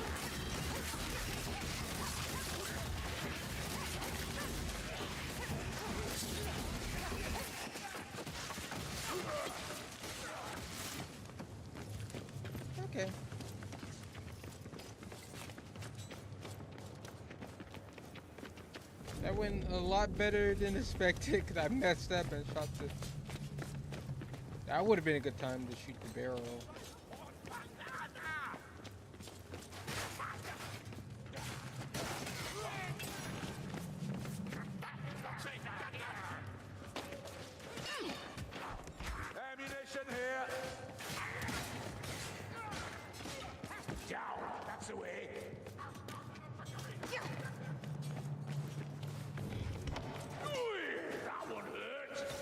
Okay. That went a lot better than expected because I messed up and shot the... That would have been a good time to shoot the barrel.
Ammunition here.
Down. That's the way. That one hurt.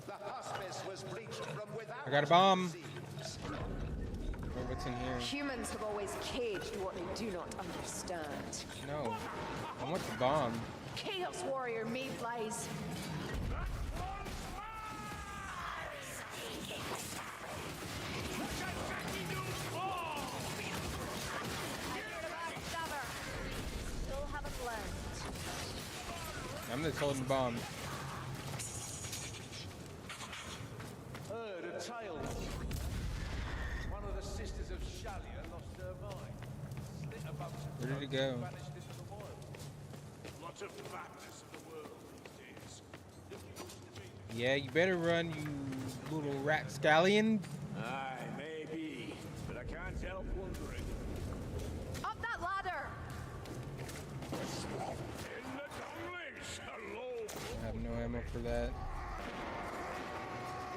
The hospice was breached from without.
I got a bomb.
disease.
Oh, what's in here?
Humans have always caged what they do not understand.
No. I want the bomb.
Chaos warrior mayflies!
Still haven't learned.
I'm just holding the bomb.
Heard a tale. One of the sisters of Shallia lost her mind. Slit above
Where did it go?
vanished into the wild.
Lots of madness in the world these days.
Yeah, you better run, you little rat scallion.
Aye, maybe, but I can't help wondering.
Up that ladder!
In the Dunglish, hello.
I have no ammo for that.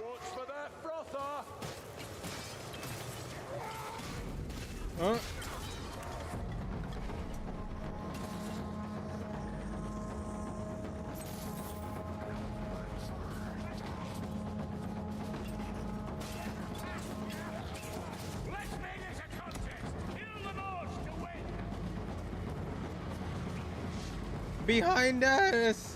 What's for that frother?
Huh?
Let's make this a contest. Kill the most to win.
Behind us!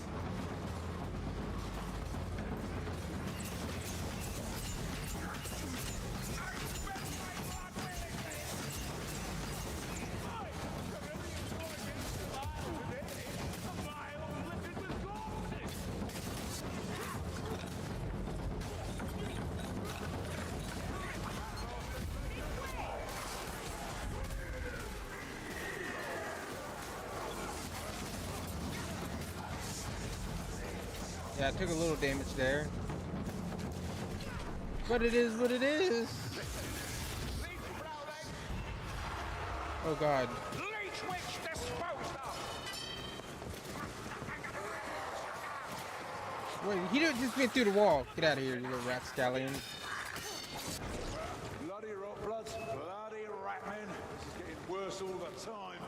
Yeah, I took a little damage there. But it is what it is. Oh god.
Leech witch disposed of.
Wait, he didn't just went through the wall. Get out of here, you little rat scallion.
Bloody rot bloods, bloody ratmen. This is getting worse all the time.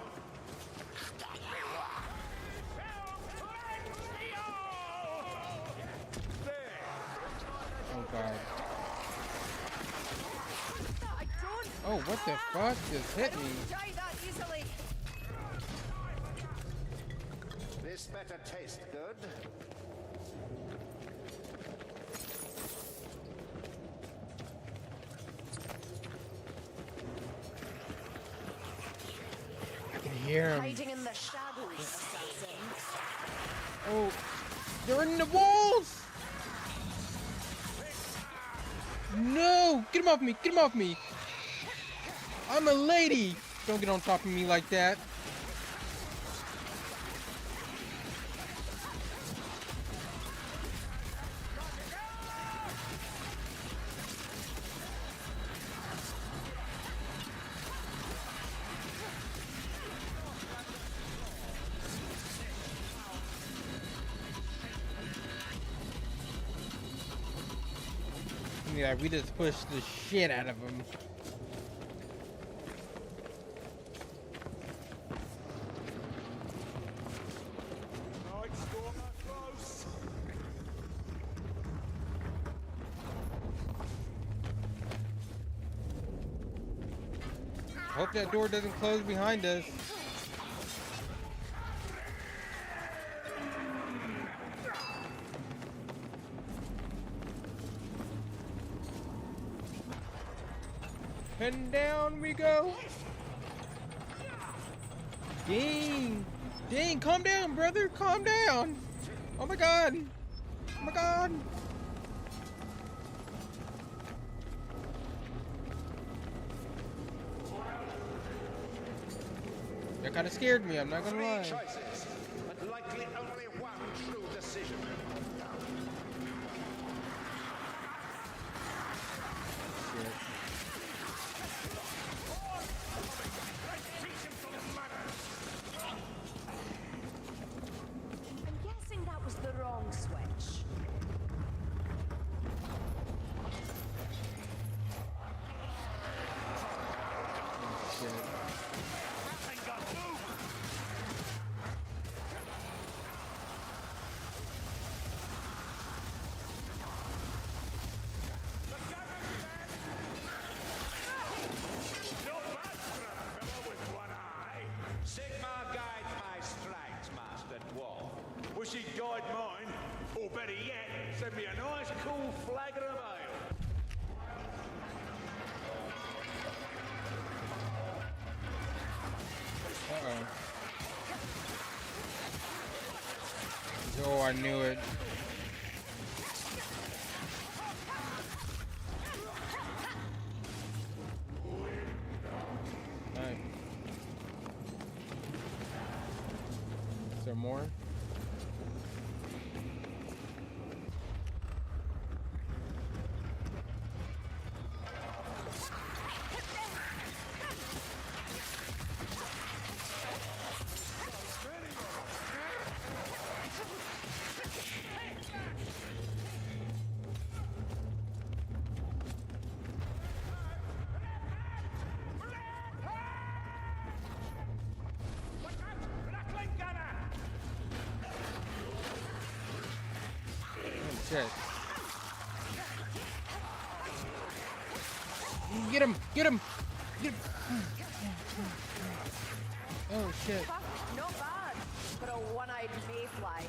Oh god.
I don't
Oh, what the fuck just hit me?
die that easily.
This better taste good.
I can hear him.
Hiding in the shadows, assassin.
Oh, they're in the walls! No! Get him off me! Get him off me! I'm a lady! Don't get on top of me like that. Yeah, we just pushed the shit out of him.
Night stormer close.
Hope that door doesn't close behind us. And down we go. Dang. Dang, calm down, brother. Calm down. Oh my god. Oh my god. That kind of scared me, I'm not gonna lie.
Choices, but likely only one true decision.
I'm guessing that was the wrong switch.
Sigmar guides my strikes, Master Dwarf.
Wish he'd guide mine, or better yet, send me a nice cool flagon of ale.
Uh-oh. Oh, I knew it. Alright. Is there more? shit. Get him! Get him! Get him! Oh shit.
Fuck, not bad for a one-eyed mayfly.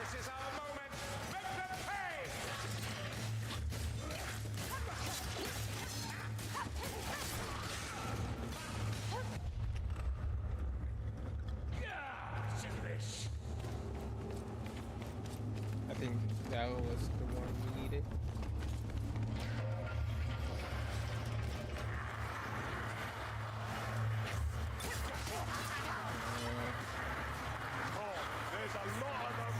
This is our moment. Make them pay!
I think that was the one we needed.
There's a lot of them.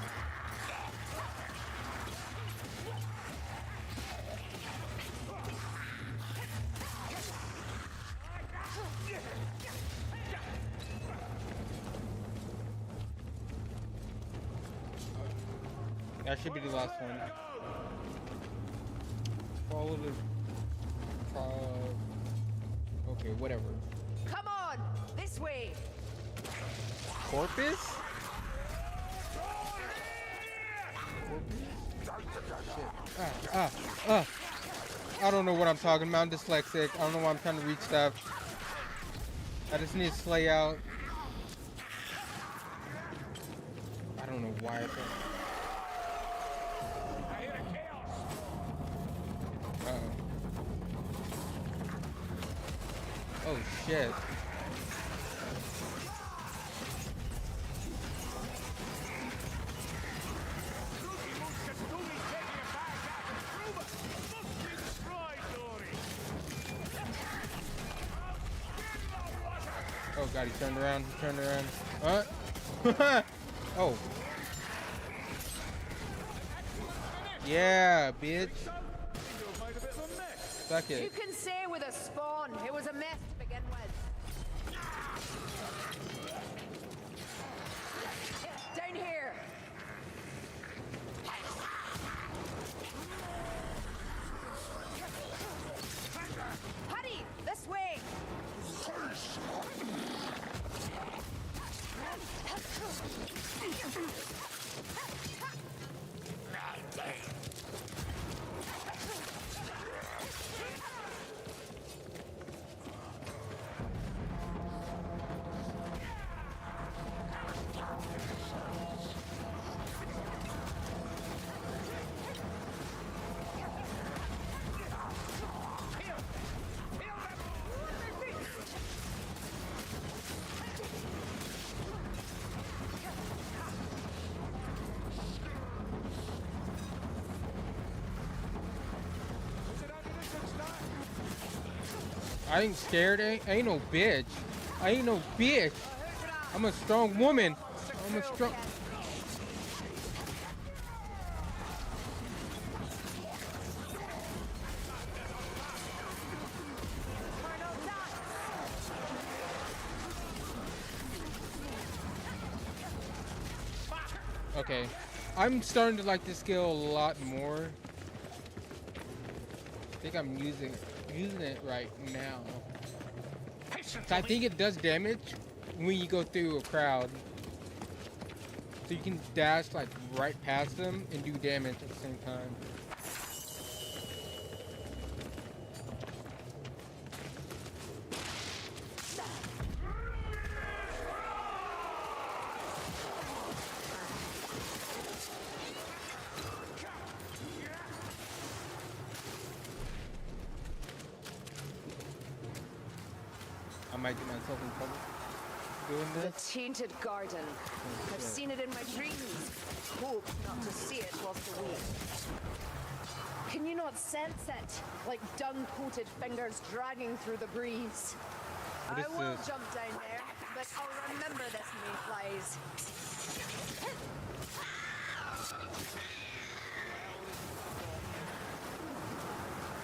That should be the last one. Follow the... okay, whatever.
Come on, this way.
Corpus? I don't know what I'm talking about. I'm dyslexic. I don't know why I'm trying to reach stuff. I just need to slay out. I don't know why I think. Uh-oh. Oh shit. Oh god, he turned around, he turned around. Oh. Yeah, bitch. Suck
You
it.
can say with a spawn, it was a mess to begin with. Down here. Hurry, this way.
I ain't scared. I ain't no bitch. I ain't no bitch. I'm a strong woman. I'm a strong. Okay, I'm starting to like this skill a lot more. I think I'm using it right now. So I think it does damage when you go through a crowd. So you can dash like right past them and do damage at the same time. I might get myself in trouble doing
The
this.
tainted garden. I've seen it in my dreams. Hope not to see it whilst awake. Can you not sense it? Like dung-coated fingers dragging through the breeze.
What
I
is
will
this?
jump down there, but I'll remember this mayflies.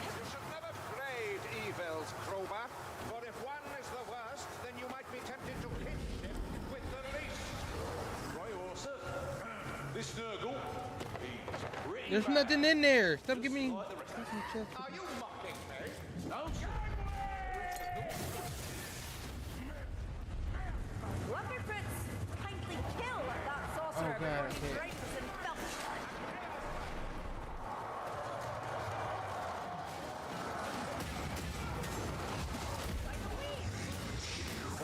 You should never brave evils, Crowbar. For if one is the worst, then you might be tempted to
There's nothing in there. Stop giving me.
Are you mocking me? Don't you?
Lumberfoots, kindly kill that sorcerer
Oh, God,
before he
okay.
drapes us in filth.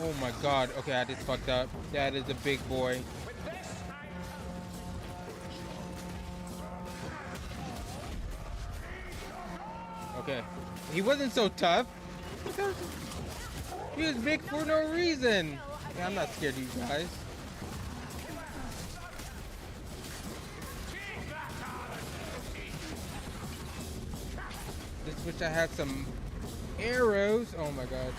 Oh my god. Okay, I just fucked up. That is a big boy. Okay. He wasn't so tough. He was big for no reason. Yeah, I'm not scared of you guys. Just wish I had some arrows. Oh my god.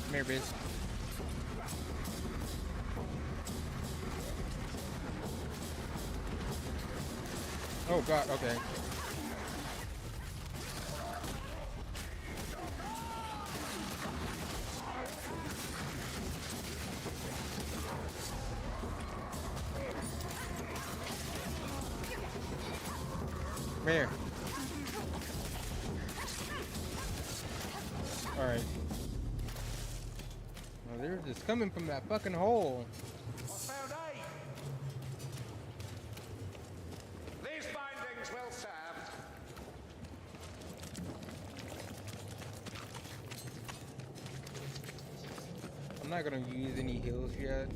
Come here, bitch. Oh god, okay. Come here. Alright. Well, they're just coming from that fucking hole.
I found 8. These bindings will serve.
I'm not gonna use any heals yet.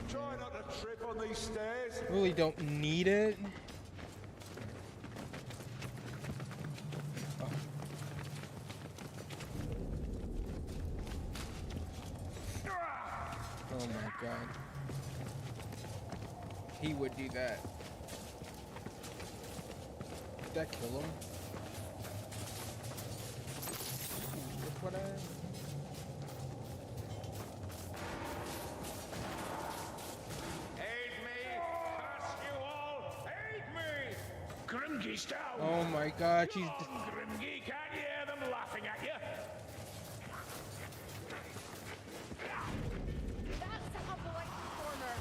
Try not to trip on these stairs.
Really don't need it. Oh my god. He would do that. Did that kill him? That's what I...
Aid me! Curse you all! Aid me!
Grimge's down.
Oh my god, she's...
Grimge, can't you hear them laughing at you?
That's a polite performer.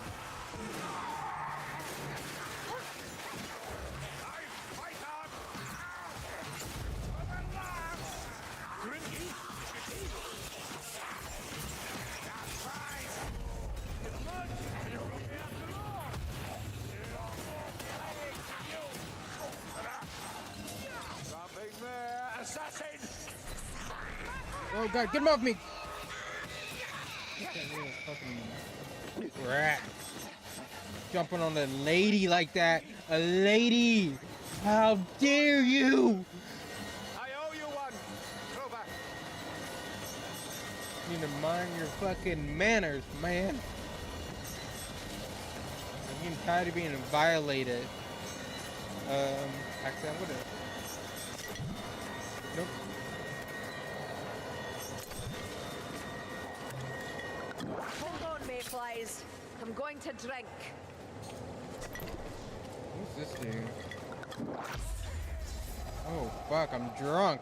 Fight on! Grimge? That's right! It's much! Something there, assassin!
Oh god, get him off me! That little fucking rat. Jumping on a lady like that. A lady! How dare you!
I owe you one! Throw back.
You need to mind your fucking manners, man. I'm getting tired of being violated. Actually, I would've. Nope.
Hold on, mayflies. I'm going to drink.
Who's this dude? Oh, fuck, I'm drunk.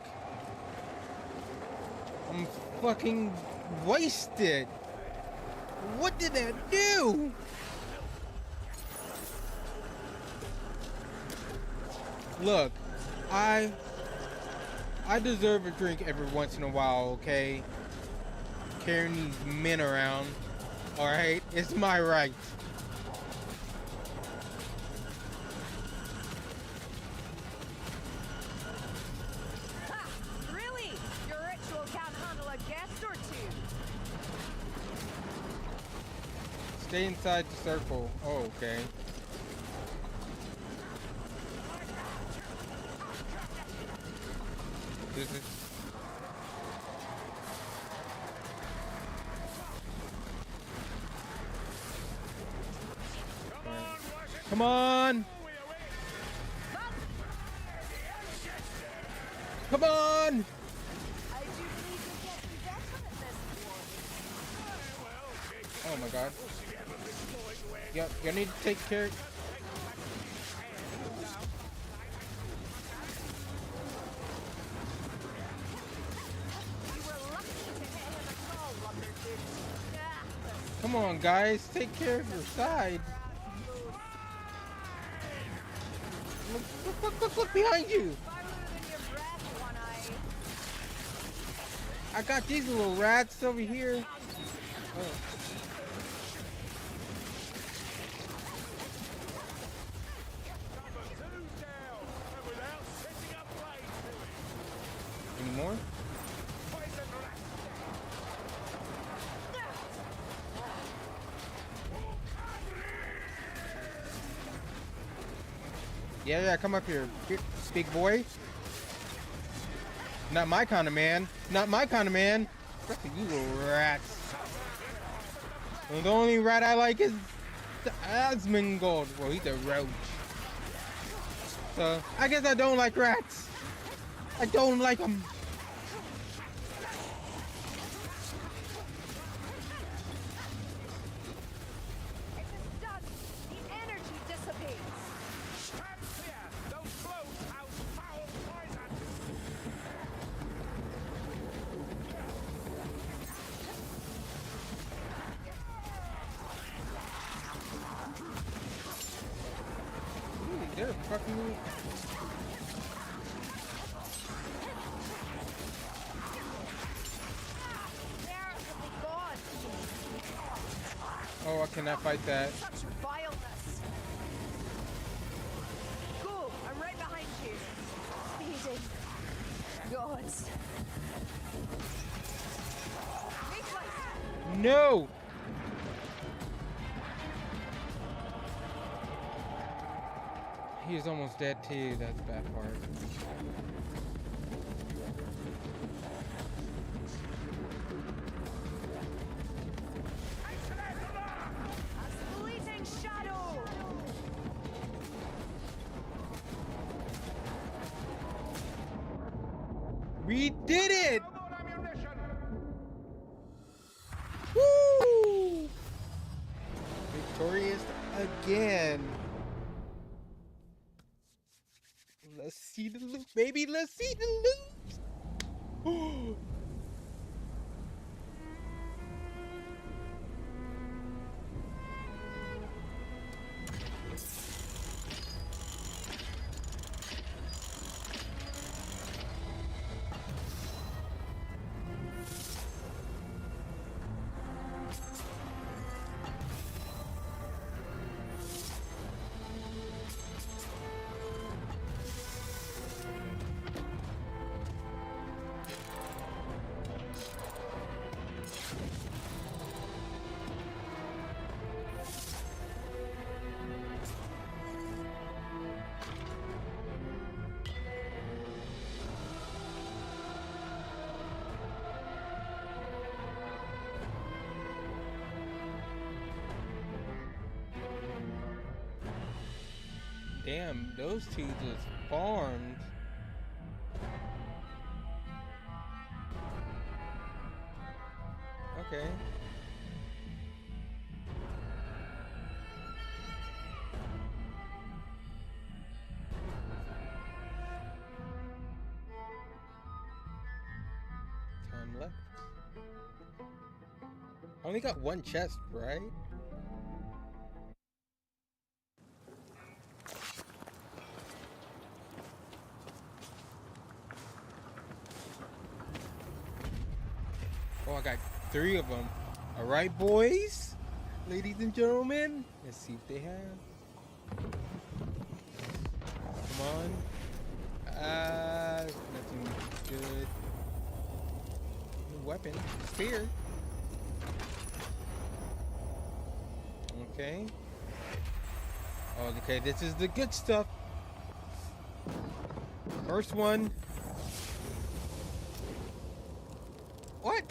I'm fucking wasted. What did that do? Look, I deserve a drink every once in a while, okay? Carrying these men around, alright? It's my right.
Ha! Really? Your ritual can't handle a guest or two.
Stay inside the circle. Oh, okay. This is... Come on! Come on!
I do believe you're getting better at this one.
Oh my god. Yep, you need to take care. Come on, guys, take care of your side. Look behind you. I got these little rats over here. Oh. Any more? Yeah, come up here, big boy. Not my kind of man. Not my kind of man. Look at you little rats. Well, the only rat I like is the Asmongold. Well, he's a roach. So, I guess I don't like rats. I don't like them. They're fucking. Oh, I cannot fight that.
Such vileness. Go, I'm right behind you. Speeding. Gods.
No! He's almost dead too, that's the bad part. We did it! Woo! Victorious again. Let's see the loot, baby. Let's see the loot. Damn, those two just farmed. Okay. Time left. I only got one chest, right? Oh, I got 3 of them. All right, boys, ladies and gentlemen. Let's see if they have. Come on. Nothing good. New weapon. Spear. Okay. Oh, okay, this is the good stuff. First one. What?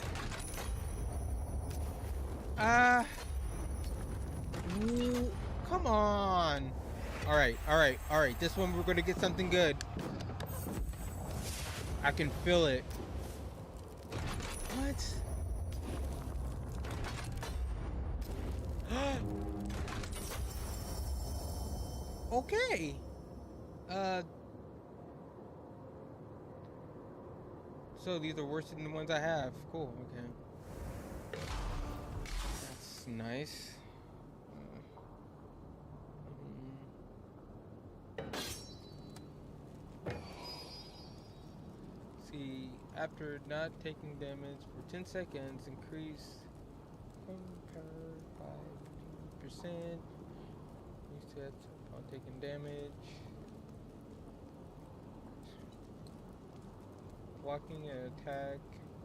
Come on. All right. This one we're gonna get something good. I can feel it. What? Okay. So these are worse than the ones I have. Cool. Okay. That's looks nice. See, after not taking damage for 10 seconds, increase power by 2%. Resets upon taking damage. Blocking an attack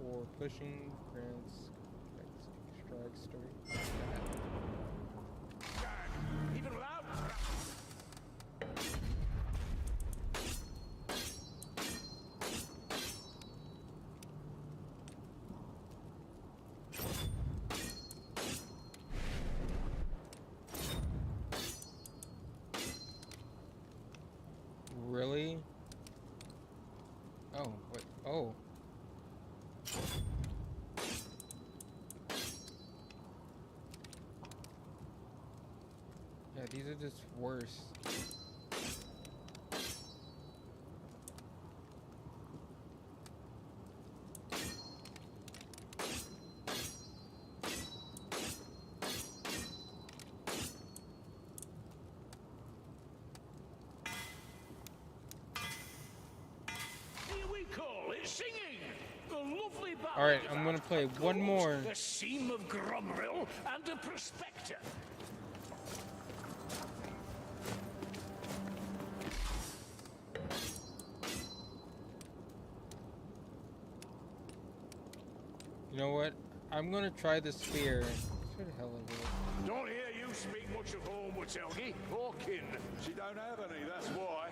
or pushing grants strike story.
Even loud.
Really? Oh, wait. Oh. Yeah, these are just worse.
Here we call it singing. The lovely ballad.
All right, I'm gonna play one more.
The Seam of Gromrill and a Prospector.
You know what? I'm gonna try the spear. Where the hell is it?
Don't hear you speak much of home, Watelgi, or kin.
She don't have any, that's why.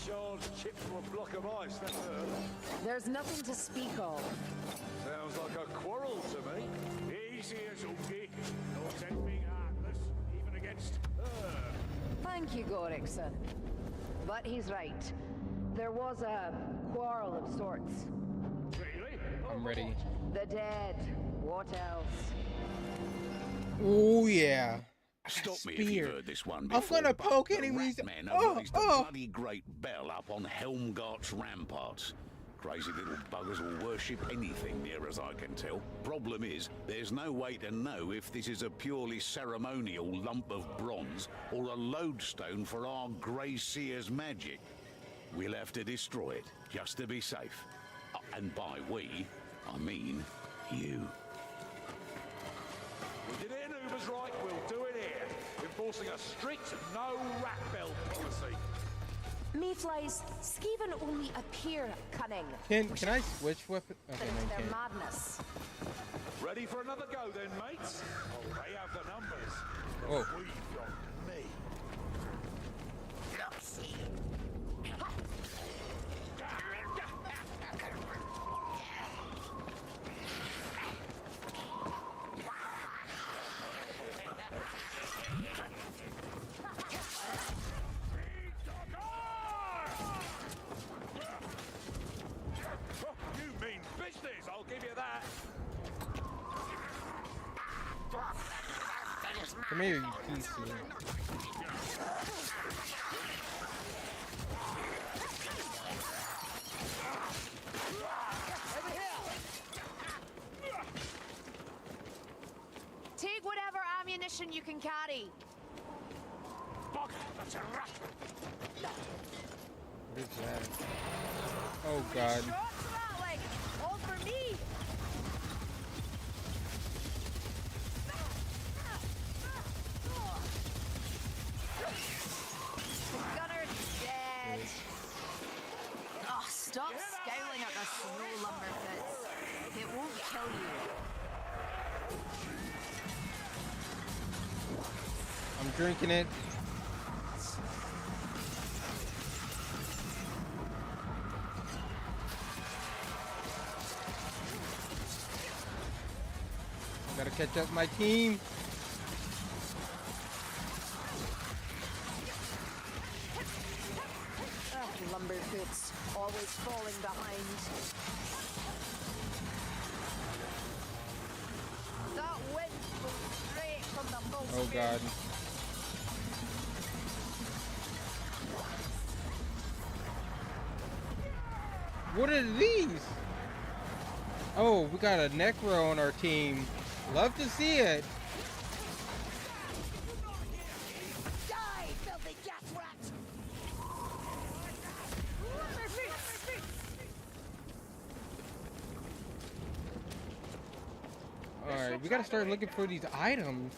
Shards chipped from a block of ice, that's her.
There's nothing to speak of.
Sounds like a quarrel to me.
Easy as Ungi. No sense being heartless, even against her.
Thank you, Gorikson. But he's right. There was a quarrel of sorts.
Really?
I'm ready.
The dead. What else?
Oh yeah.
Stop me if
Spear.
you've heard this one
I'm
before.
gonna
but
poke
the
enemies.
Ratmen have
Oh,
raised a
oh.
bloody great bell up on Helmgart's ramparts. Crazy little buggers will worship anything near as I can tell. Problem is, there's no way to know if this is a purely ceremonial lump of bronze or a lodestone for our Grey Seer's magic. We'll have to destroy it, just to be safe. And by we, I mean you.
We did it in Uber's right, we'll do it here. Enforcing a strict no rat bell policy.
Mayflies, Skaven only appear cunning.
Can I switch weapon? Okay, no, you
Their
can't.
madness.
Ready for another go then, mates? Oh, they have the numbers.
Oh.
We've got me. You mean business, I'll give you that.
Come here, you PC.
Take whatever ammunition you can carry.
Bugger, that's a rat.
What is that? Oh god.
Shots rattling! All for me! The gunner's dead. Oh, stop scowling at the snow lumberfoots. It won't kill you.
I'm drinking it. Gotta catch up my team.
Ugh, lumberfoots, always falling behind. That wind goes straight from the bull's
Oh god. What are these? Oh, we got a Necro on our team. Love to see it. We gotta start looking for these items.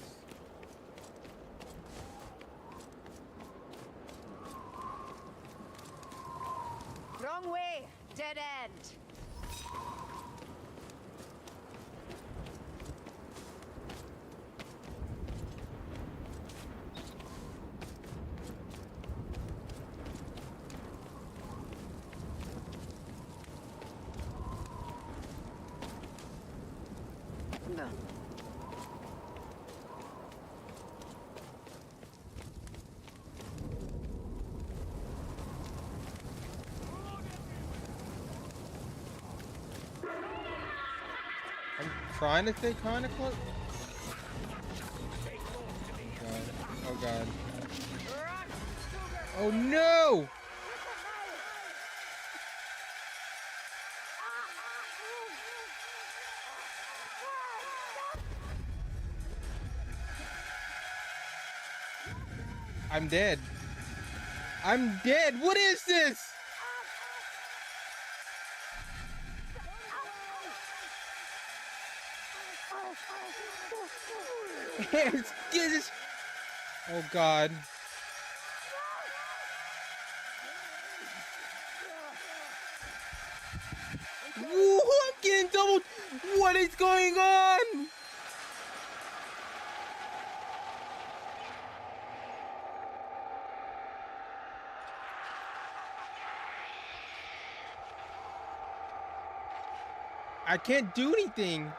Wrong way. Dead end. No.
I'm trying to stay kind of close. Oh god. Oh no! I'm dead. I'm dead. What is this? It's- oh god. Woo, I'm getting doubled. What is going on? I can't do anything.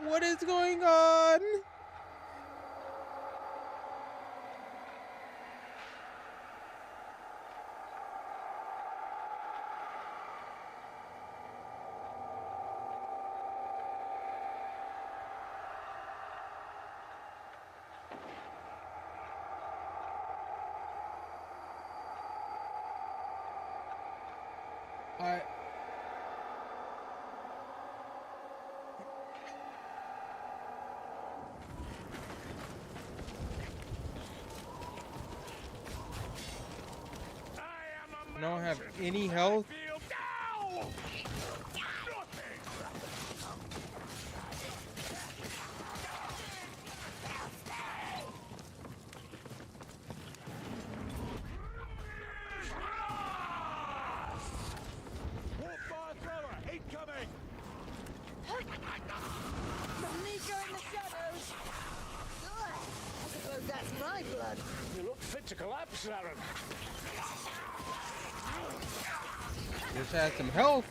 What is going on? I don't have any health.
Nico in the shadows. Ugh, I suppose that's my blood.
You look fit to collapse, Aaron.
Just had some health.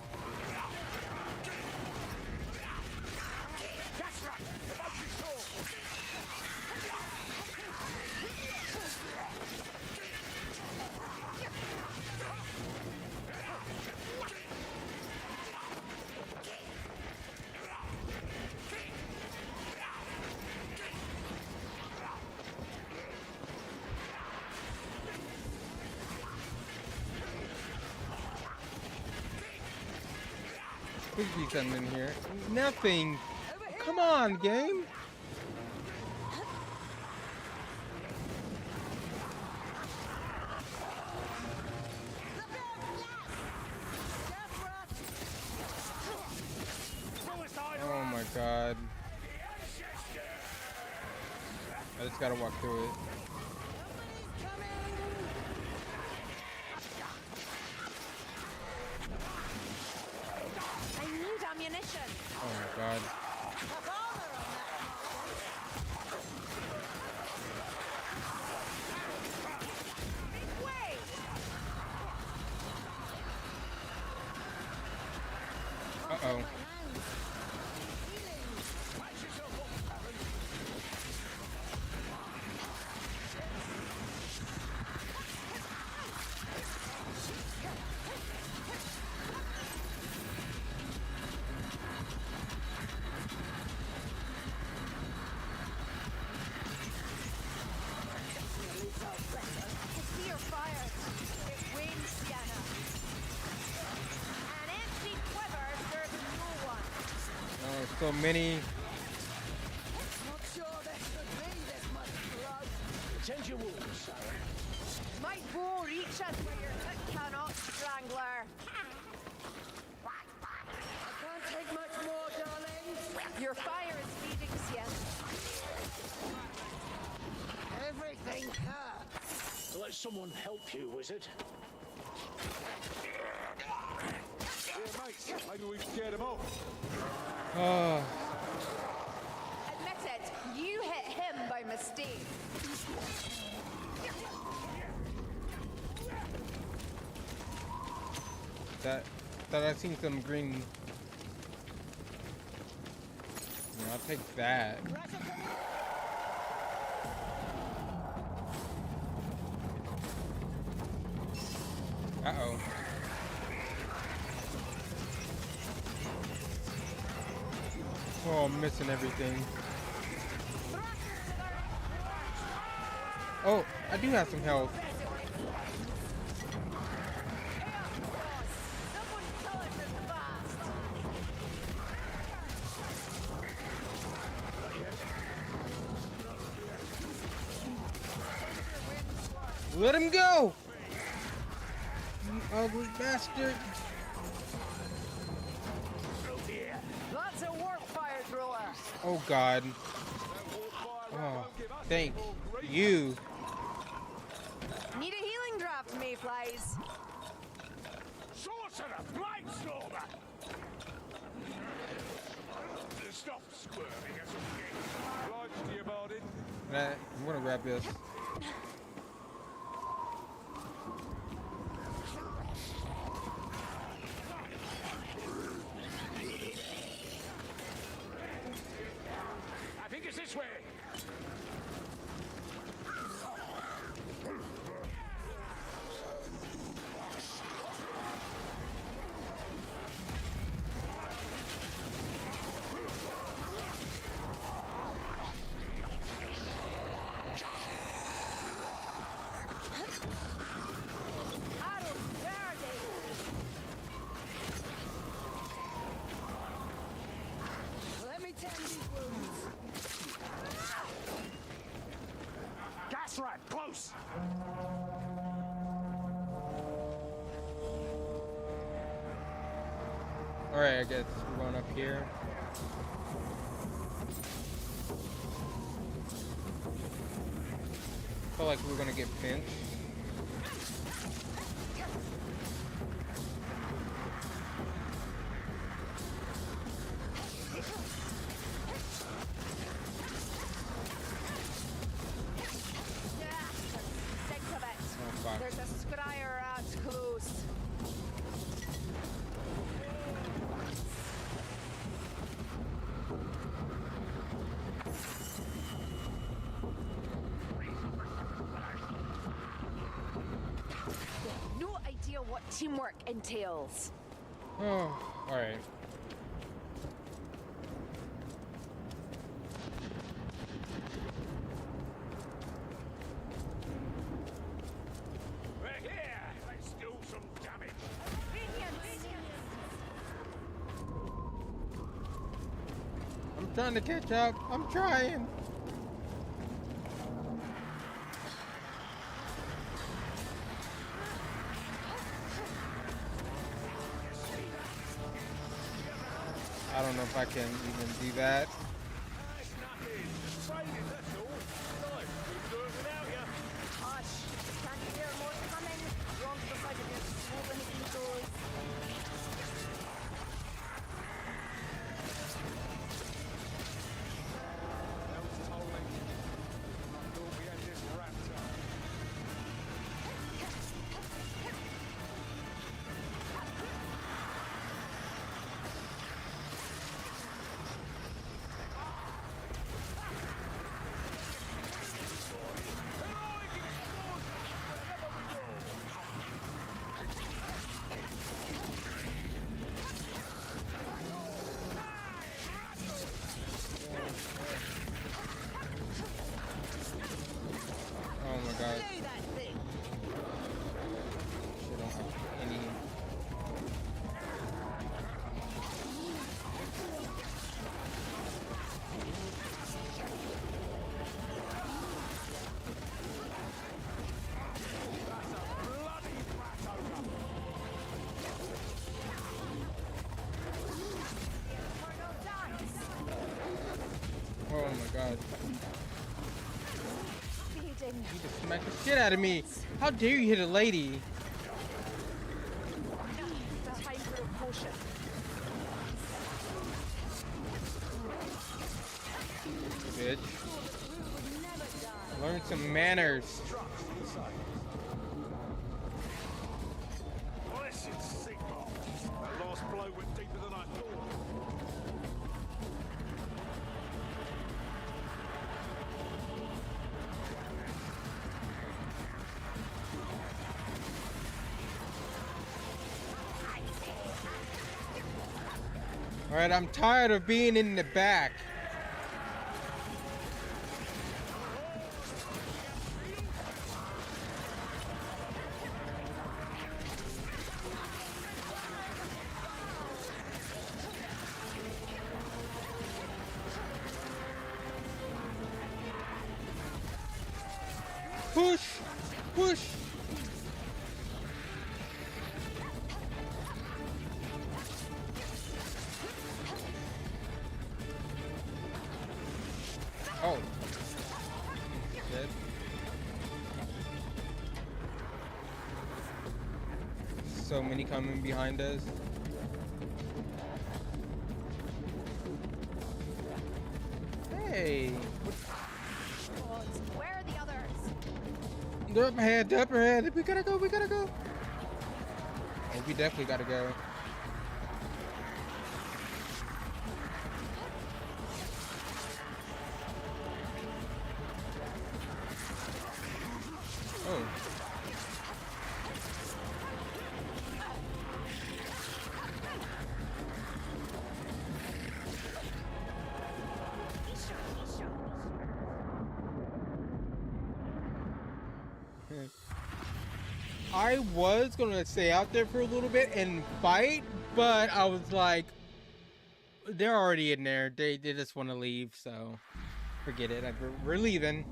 Please be something in here. Nothing. Come on, game. Oh my god. I just gotta walk through it.
I need ammunition.
Oh my god.
Wait.
Uh-oh.
I see your fire. It wanes, Sienna. An empty quiver serves no one.
Oh, so many.
Not sure there should be this much blood.
Tend your wounds, Sarah.
My bow reaches where your foot cannot, Strangler.
I can't take much more, darling.
Your fire is feeding Sien.
Everything hurts.
Let someone help you, wizard. Yeah, mates, maybe we can get him off.
Admit it, you hit him by mistake.
Thought I seen some green. Yeah, I'll take that. Uh-oh. Oh, I'm missing everything. Oh, I do have some health. Let him go! You ugly bastard!
That's a warp fire thrower.
Oh God. Oh, thank you.
Need a healing draft, mayflies.
Sorcerer, blade stormer! Stop squirming as a king. Obliged to you, Bardin.
I'm gonna grab this.
I think it's this way.
Let me tend these wounds.
Gas rat, close!
Alright, I guess we're going up here. Felt like we were gonna get pinched.
Think of it.
Oh fuck.
There's a scryer rat close. No idea what teamwork entails.
Oh, alright.
We're here! Let's do some damage.
I'm trying to catch up. I'm trying. I don't know if I can even do that.
It's nothing. Just training, that's all. Life, we can do it without you.
Hush! Can't you hear more coming? You're on the side of your swollen egos.
That was tolling. I thought we had this wrapped up.
Oh my god.
Do that thing.
Shit, I don't have any. god.
Feeding.
You just smacked the shit out of me. How dare you hit a lady?
Behind for a potion.
Bitch. Learn some manners.
Blessed Sigmar. That last blow went deeper than I thought.
Alright, I'm tired of being in the back. Push! Push! Oh. Dead. So many coming behind us. Hey!
Where are the others?
The upper hand, the upper hand. We gotta go, we gotta go. Oh, we definitely gotta go. Oh. I was gonna stay out there for a little bit and fight, but I was like, they're already in there. They just want to leave, so forget it. We're leaving.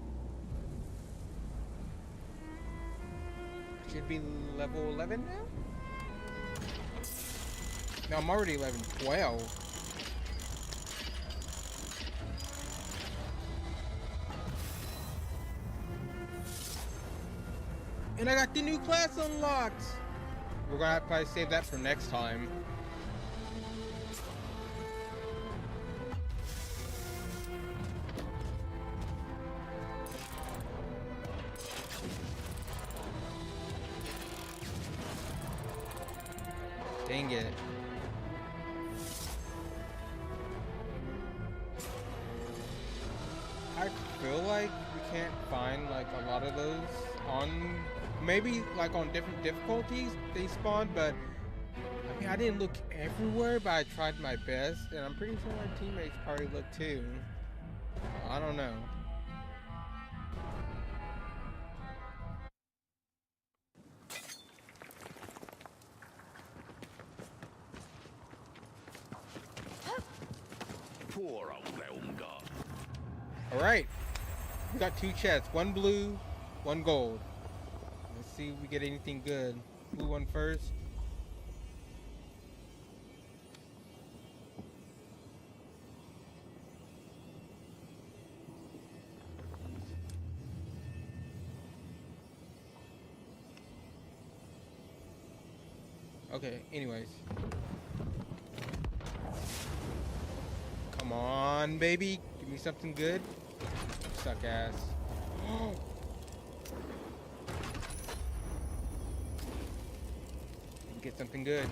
Should be level 11 now? No, I'm already level 12. And I got the new class unlocked. We're gonna have to probably save that for next time. Dang it. I feel like we can't find like a lot of those on, maybe like on different difficulties they spawn, but I mean I didn't look everywhere, but I tried my best, and I'm pretty sure my teammates probably looked too. I don't know.
Poor old Elmgar.
All right, we got 2 chests, 1 blue, 1 gold. Let's see if we get anything good. Blue one first. Okay, anyways. Come on, baby. Give me something good. Suck ass. Get something good.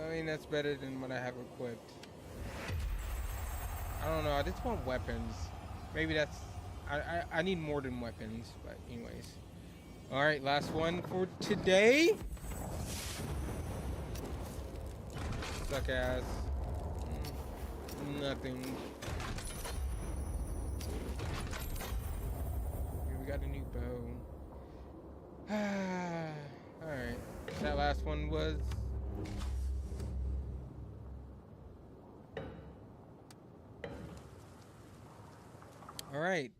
I mean, that's better than what I have equipped. I don't know. I just want weapons. Maybe that's... I need more than weapons. But anyways. Alright, last one for today. Suck ass. Nothing. Here, we got a new bow. Alright. That last one was... Alright.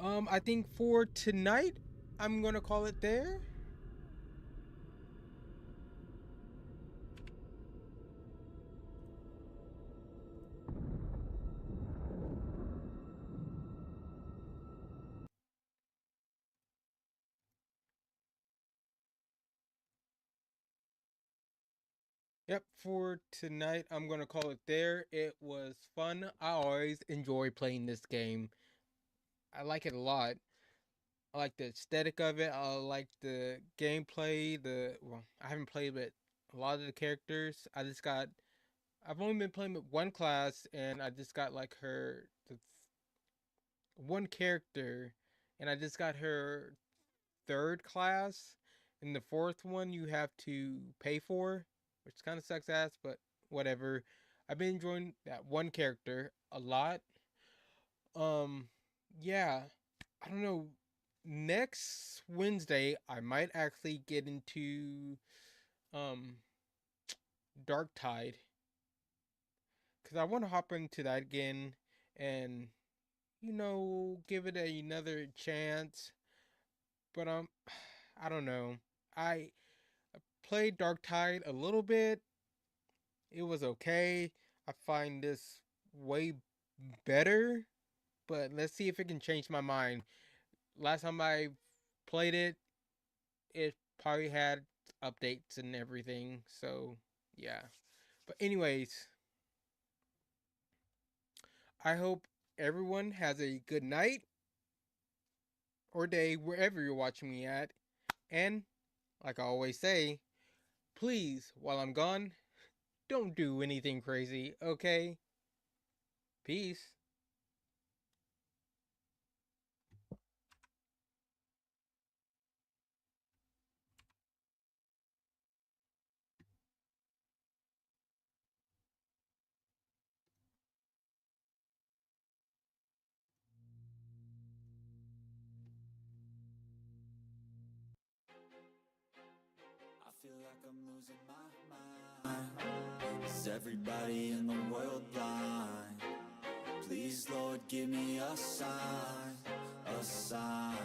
I think for tonight, I'm gonna call it there. Yep, for tonight, I'm gonna call it there. It was fun. I always enjoy playing this game. I like it a lot. I like the aesthetic of it. I like the gameplay. I haven't played with a lot of the characters. I've only been playing with one class, and I just got like one character, and I just got her third class, and the fourth one you have to pay for, which kind of sucks ass, but whatever. I've been enjoying that one character a lot. Um, yeah, I don't know. Next Wednesday, I might actually get into um Dark Tide because I want to hop into that again and give it another chance. But I don't know. I played Dark Tide a little bit. It was okay. I find this way better, but let's see if it can change my mind. Last time I played it, it probably had updates and everything. So, yeah. But anyways, I hope everyone has a good night or day wherever you're watching me at. And like I always say, please, while I'm gone, don't do anything crazy, okay? Peace.
I feel like I'm losing my mind. Is everybody in the world blind? Please, Lord, give me a sign, a sign.